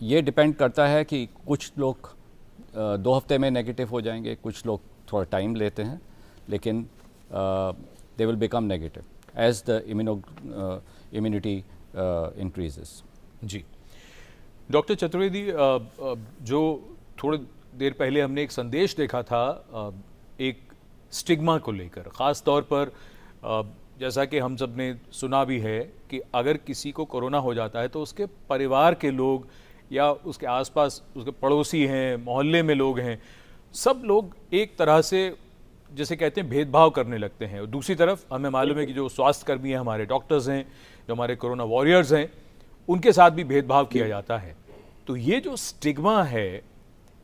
ये डिपेंड करता है कि कुछ लोग 2 हफ्ते में नेगेटिव हो जाएंगे, कुछ लोग थोड़ा टाइम लेते हैं, लेकिन they will become negative as the immunity increases. जी डॉक्टर चतुर्वेदी, जो थोड़ी देर पहले हमने एक संदेश देखा था एक स्टिग्मा को लेकर, ख़ास तौर पर जैसा कि हम सब ने सुना भी है कि अगर किसी को कोरोना हो जाता है तो उसके परिवार के लोग या उसके आसपास उसके पड़ोसी हैं, मोहल्ले में लोग हैं, सब लोग एक तरह से जैसे कहते हैं भेदभाव करने लगते हैं। और दूसरी तरफ हमें मालूम है कि जो स्वास्थ्यकर्मी हैं, हमारे डॉक्टर्स हैं, जो हमारे कोरोना वॉरियर्स हैं, उनके साथ भी भेदभाव किया जाता है। तो ये जो स्टिग्मा है,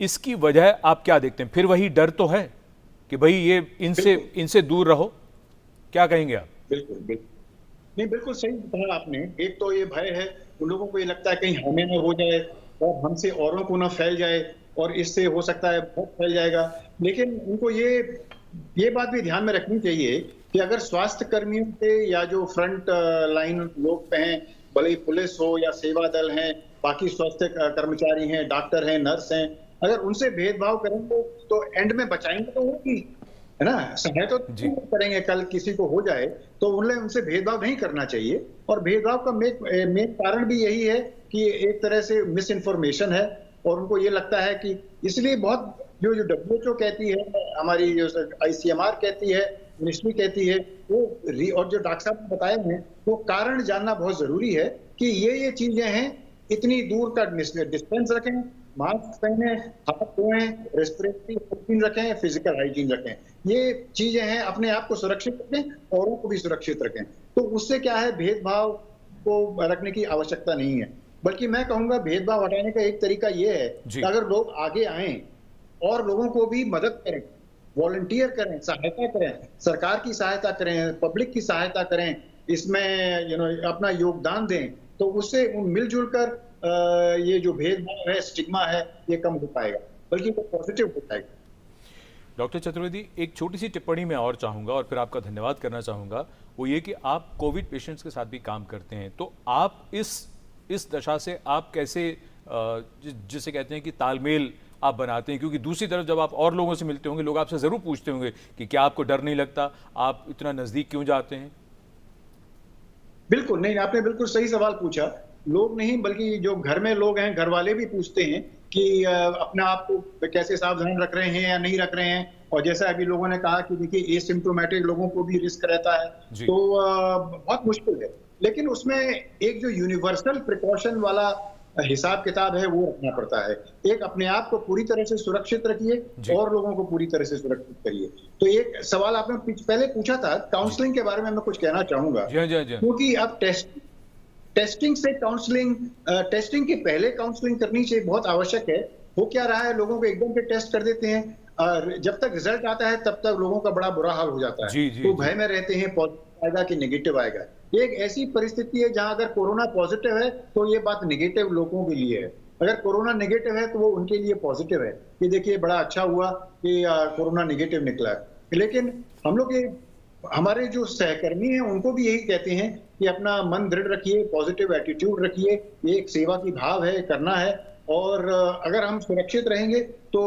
इसकी वजह आप क्या देखते हैं? फिर वही डर तो है कि भाई ये इनसे दूर रहो, क्या कहेंगे आप? बिल्कुल बिल्कुल नहीं, बिल्कुल सही कहा आपने। एक तो ये भय है, उन लोगों को ये लगता है कहीं हमें ना हो जाए और हमसे औरों को ना फैल जाए, और इससे हो सकता है बहुत फैल जाएगा। लेकिन उनको ये बात भी ध्यान में रखनी चाहिए कि अगर स्वास्थ्य कर्मियों पे या जो फ्रंट लाइन लोग पे हैं, भले ही पुलिस हो या सेवा दल हैं, बाकी स्वास्थ्य कर्मचारी हैं, डॉक्टर हैं, नर्स हैं, अगर उनसे भेदभाव करेंगे तो एंड में बचाएंगे तो होगी, है ना, सहायता तो करेंगे। कल किसी को हो जाए तो उनसे भेदभाव नहीं करना चाहिए। और भेदभाव का मेन कारण भी यही है कि एक तरह से मिस इन्फॉर्मेशन है, और उनको ये लगता है कि इसलिए बहुत जो WHO कहती है, हमारी जो ICMR कहती है, मिनिस्ट्री कहती है, वो और जो डॉक्टर साहब ने बताए हैं, वो कारण जानना बहुत जरूरी है कि ये चीजें हैं। इतनी दूर का डिस्टेंस रखें, मास्क पहने, हाथ धोएं, रेस्पिरेटरी हाइजीन रखें, फिजिकल हाइजीन रखें। ये चीजें हैं, अपने आप को सुरक्षित रखें, औरों को भी सुरक्षित रखें। तो उससे क्या है, भेदभाव को रखने की आवश्यकता नहीं है। बल्कि मैं कहूंगा भेदभाव हटाने का एक तरीका ये है कि अगर लोग आगे आएं और लोगों को भी मदद करें, वॉलंटियर करें, सहायता करें, सरकार की सहायता करें, पब्लिक की सहायता करें, इसमें अपना योगदान दें, तो उससे मिलजुल कर ये जो भेदभाव है, स्टिग्मा है, ये कम हो पाएगा, बल्कि वो पॉजिटिव हो पाएगा। डॉक्टर चतुर्वेदी, एक छोटी सी टिप्पणी मैं और चाहूँगा और फिर आपका धन्यवाद करना चाहूँगा। वो ये कि आप कोविड पेशेंट्स के साथ भी काम करते हैं, तो आप इस दशा से आप कैसे जिसे कहते हैं कि तालमेल आप बनाते हैं? क्योंकि दूसरी तरफ जब आप और लोगों से मिलते होंगे, लोग आपसे ज़रूर पूछते होंगे कि क्या आपको डर नहीं लगता, आप इतना नज़दीक क्यों जाते हैं? बिल्कुल नहीं, आपने बिल्कुल सही सवाल पूछा। लोग नहीं, बल्कि जो घर में लोग हैं, घर वाले भी पूछते हैं कि अपने आप को कैसे सावधान रख रहे हैं या नहीं रख रहे हैं। और जैसा अभी लोगों ने कहा कि देखिए एसिम्प्टोमेटिक लोगों को भी रिस्क रहता है, तो बहुत मुश्किल है। लेकिन उसमें एक जो यूनिवर्सल प्रिकॉशन वाला हिसाब किताब है, वो रखना पड़ता है। एक, अपने आप को पूरी तरह से सुरक्षित रखिए और लोगों को पूरी तरह से सुरक्षित करिए। तो एक सवाल आपने पहले पूछा था, काउंसलिंग के बारे में मैं कुछ कहना चाहूंगा, क्योंकि अब टेस्टिंग से काउंसलिंग, टेस्टिंग के पहले काउंसलिंग करनी चाहिए, बहुत आवश्यक है। वो क्या रहा है, लोगों को एकदम से टेस्ट कर देते हैं, जब तक रिजल्ट आता है तब तक लोगों का बड़ा बुरा हाल हो जाता है। तो भय में रहते हैं पॉजिटिव आएगा कि नेगेटिव आएगा। एक ऐसी परिस्थिति है जहां अगर कोरोना पॉजिटिव है तो ये बात नेगेटिव लोगों के लिए है, अगर कोरोना नेगेटिव है तो वो उनके लिए पॉजिटिव है कि देखिए बड़ा अच्छा हुआ कि कोरोना नेगेटिव निकला। लेकिन हम लोग हमारे जो सहकर्मी हैं उनको भी यही कहते हैं कि अपना मन दृढ़ रखिए, पॉजिटिव एटीट्यूड रखिए, ये एक सेवा की भाव है, करना है, और अगर हम सुरक्षित रहेंगे तो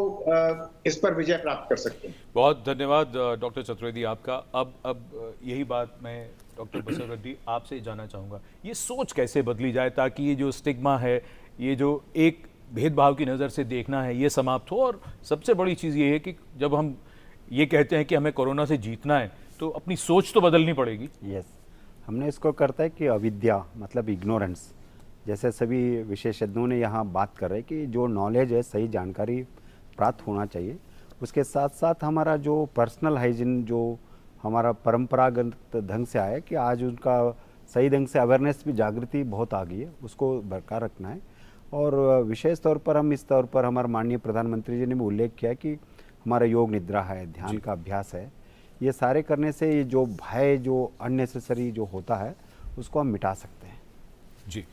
इस पर विजय प्राप्त कर सकते हैं। बहुत धन्यवाद डॉक्टर चतुर्वेदी आपका। अब यही बात मैं डॉक्टर बसव रेड्डी आपसे जानना चाहूँगा, ये सोच कैसे बदली जाए ताकि ये जो स्टिग्मा है, ये जो एक भेदभाव की नज़र से देखना है, ये समाप्त हो। और सबसे बड़ी चीज़ ये है कि जब हम ये कहते हैं कि हमें कोरोना से जीतना है तो अपनी सोच तो बदलनी पड़ेगी। यस, हमने इसको करता है कि अविद्या मतलब इग्नोरेंस, जैसे सभी विशेषज्ञों ने यहाँ बात कर रहे हैं कि जो नॉलेज है, सही जानकारी प्राप्त होना चाहिए। उसके साथ साथ हमारा जो पर्सनल हाइजीन जो हमारा परंपरागत ढंग से आया कि आज उनका सही ढंग से अवेयरनेस भी, जागृति बहुत आ गई है, उसको बरकरार रखना है। और विशेष तौर पर हम इस तौर पर हमारे माननीय प्रधानमंत्री जी ने भी उल्लेख किया कि हमारा योग निद्रा है, ध्यान का अभ्यास है, ये सारे करने से ये जो भय जो अननेसेसरी जो होता है उसको हम मिटा सकते हैं। जी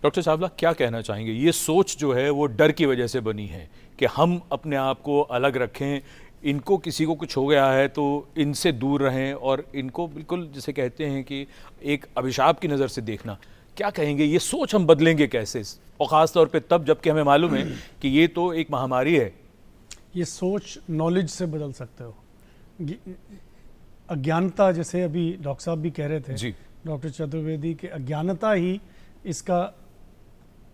डॉक्टर चावला, क्या कहना चाहेंगे? ये सोच जो है वो डर की वजह से बनी है कि हम अपने आप को अलग रखें, इनको किसी को कुछ हो गया है तो इनसे दूर रहें और इनको बिल्कुल जिसे कहते हैं कि एक अभिशाप की नज़र से देखना, क्या कहेंगे? ये सोच हम बदलेंगे कैसे, और ख़ास तौर पे तब जबकि हमें मालूम है कि ये तो एक महामारी है। ये सोच नॉलेज से बदल सकते हो। अज्ञानता, जैसे अभी डॉक्टर साहब भी कह रहे थे जी, डॉक्टर चतुर्वेदी, के अज्ञानता ही इसका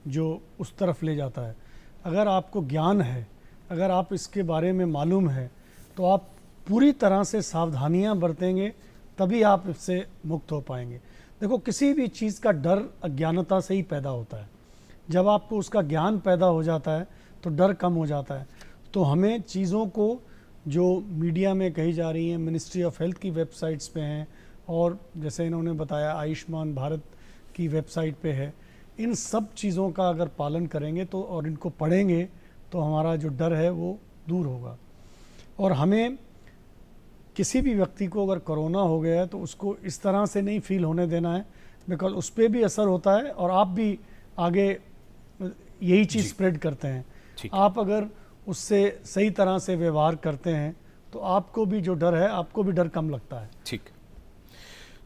जो उस तरफ ले जाता है। अगर आपको ज्ञान है, अगर आप इसके बारे में मालूम है, तो आप पूरी तरह से सावधानियां बरतेंगे, तभी आप इससे मुक्त हो पाएंगे। देखो, किसी भी चीज़ का डर अज्ञानता से ही पैदा होता है। जब आपको उसका ज्ञान पैदा हो जाता है तो डर कम हो जाता है। तो हमें चीज़ों को जो मीडिया में कही जा रही हैं, मिनिस्ट्री ऑफ हेल्थ की वेबसाइट्स पे हैं, और जैसे इन्होंने बताया आयुष्मान भारत की वेबसाइट पे है, इन सब चीज़ों का अगर पालन करेंगे तो और इनको पढ़ेंगे तो हमारा जो डर है वो दूर होगा। और हमें किसी भी व्यक्ति को अगर कोरोना हो गया है तो उसको इस तरह से नहीं फील होने देना है, बिकॉज उस पर भी असर होता है और आप भी आगे यही चीज़ स्प्रेड करते हैं। आप अगर उससे सही तरह से व्यवहार करते हैं तो आपको भी जो डर है, आपको भी डर कम लगता है। ठीक।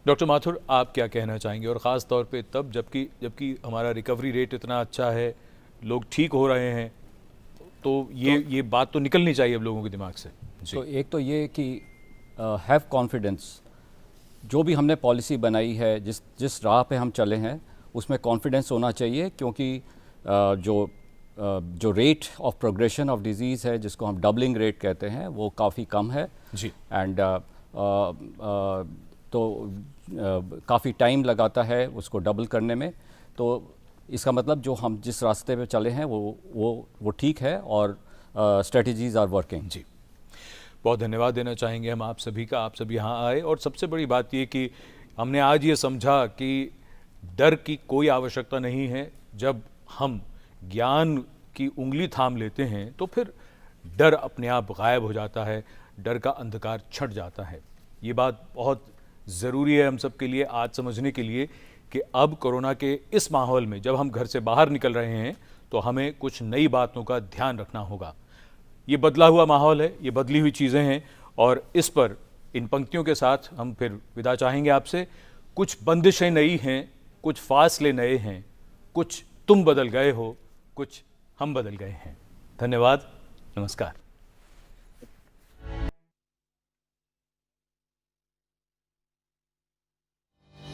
डॉक्टर माथुर, आप क्या कहना चाहेंगे? और ख़ास तौर पे तब जबकि हमारा रिकवरी रेट इतना अच्छा है, लोग ठीक हो रहे हैं, तो ये बात तो निकलनी चाहिए अब लोगों के दिमाग से। तो एक तो ये कि हैव कॉन्फिडेंस, जो भी हमने पॉलिसी बनाई है, जिस राह पे हम चले हैं उसमें कॉन्फिडेंस होना चाहिए, क्योंकि जो rate of progression of disease है, जिसको हम डबलिंग रेट कहते हैं, वो काफ़ी कम है जी। एंड तो काफ़ी टाइम लगाता है उसको डबल करने में। तो इसका मतलब जो हम जिस रास्ते पे चले हैं वो ठीक है और स्ट्रेटजीज़ आर वर्किंग। जी, बहुत धन्यवाद देना चाहेंगे हम आप सभी का। आप सभी यहाँ आए और सबसे बड़ी बात ये कि हमने आज ये समझा कि डर की कोई आवश्यकता नहीं है। जब हम ज्ञान की उंगली थाम लेते हैं तो फिर डर अपने आप गायब हो जाता है, डर का अंधकार छट जाता है। ये बात बहुत ज़रूरी है हम सब के लिए आज समझने के लिए कि अब कोरोना के इस माहौल में जब हम घर से बाहर निकल रहे हैं तो हमें कुछ नई बातों का ध्यान रखना होगा। ये बदला हुआ माहौल है, ये बदली हुई चीज़ें हैं, और इस पर इन पंक्तियों के साथ हम फिर विदा चाहेंगे आपसे। कुछ बंदिशें नई हैं, कुछ फासले नए हैं, कुछ तुम बदल गए हो, कुछ हम बदल गए हैं। धन्यवाद, नमस्कार।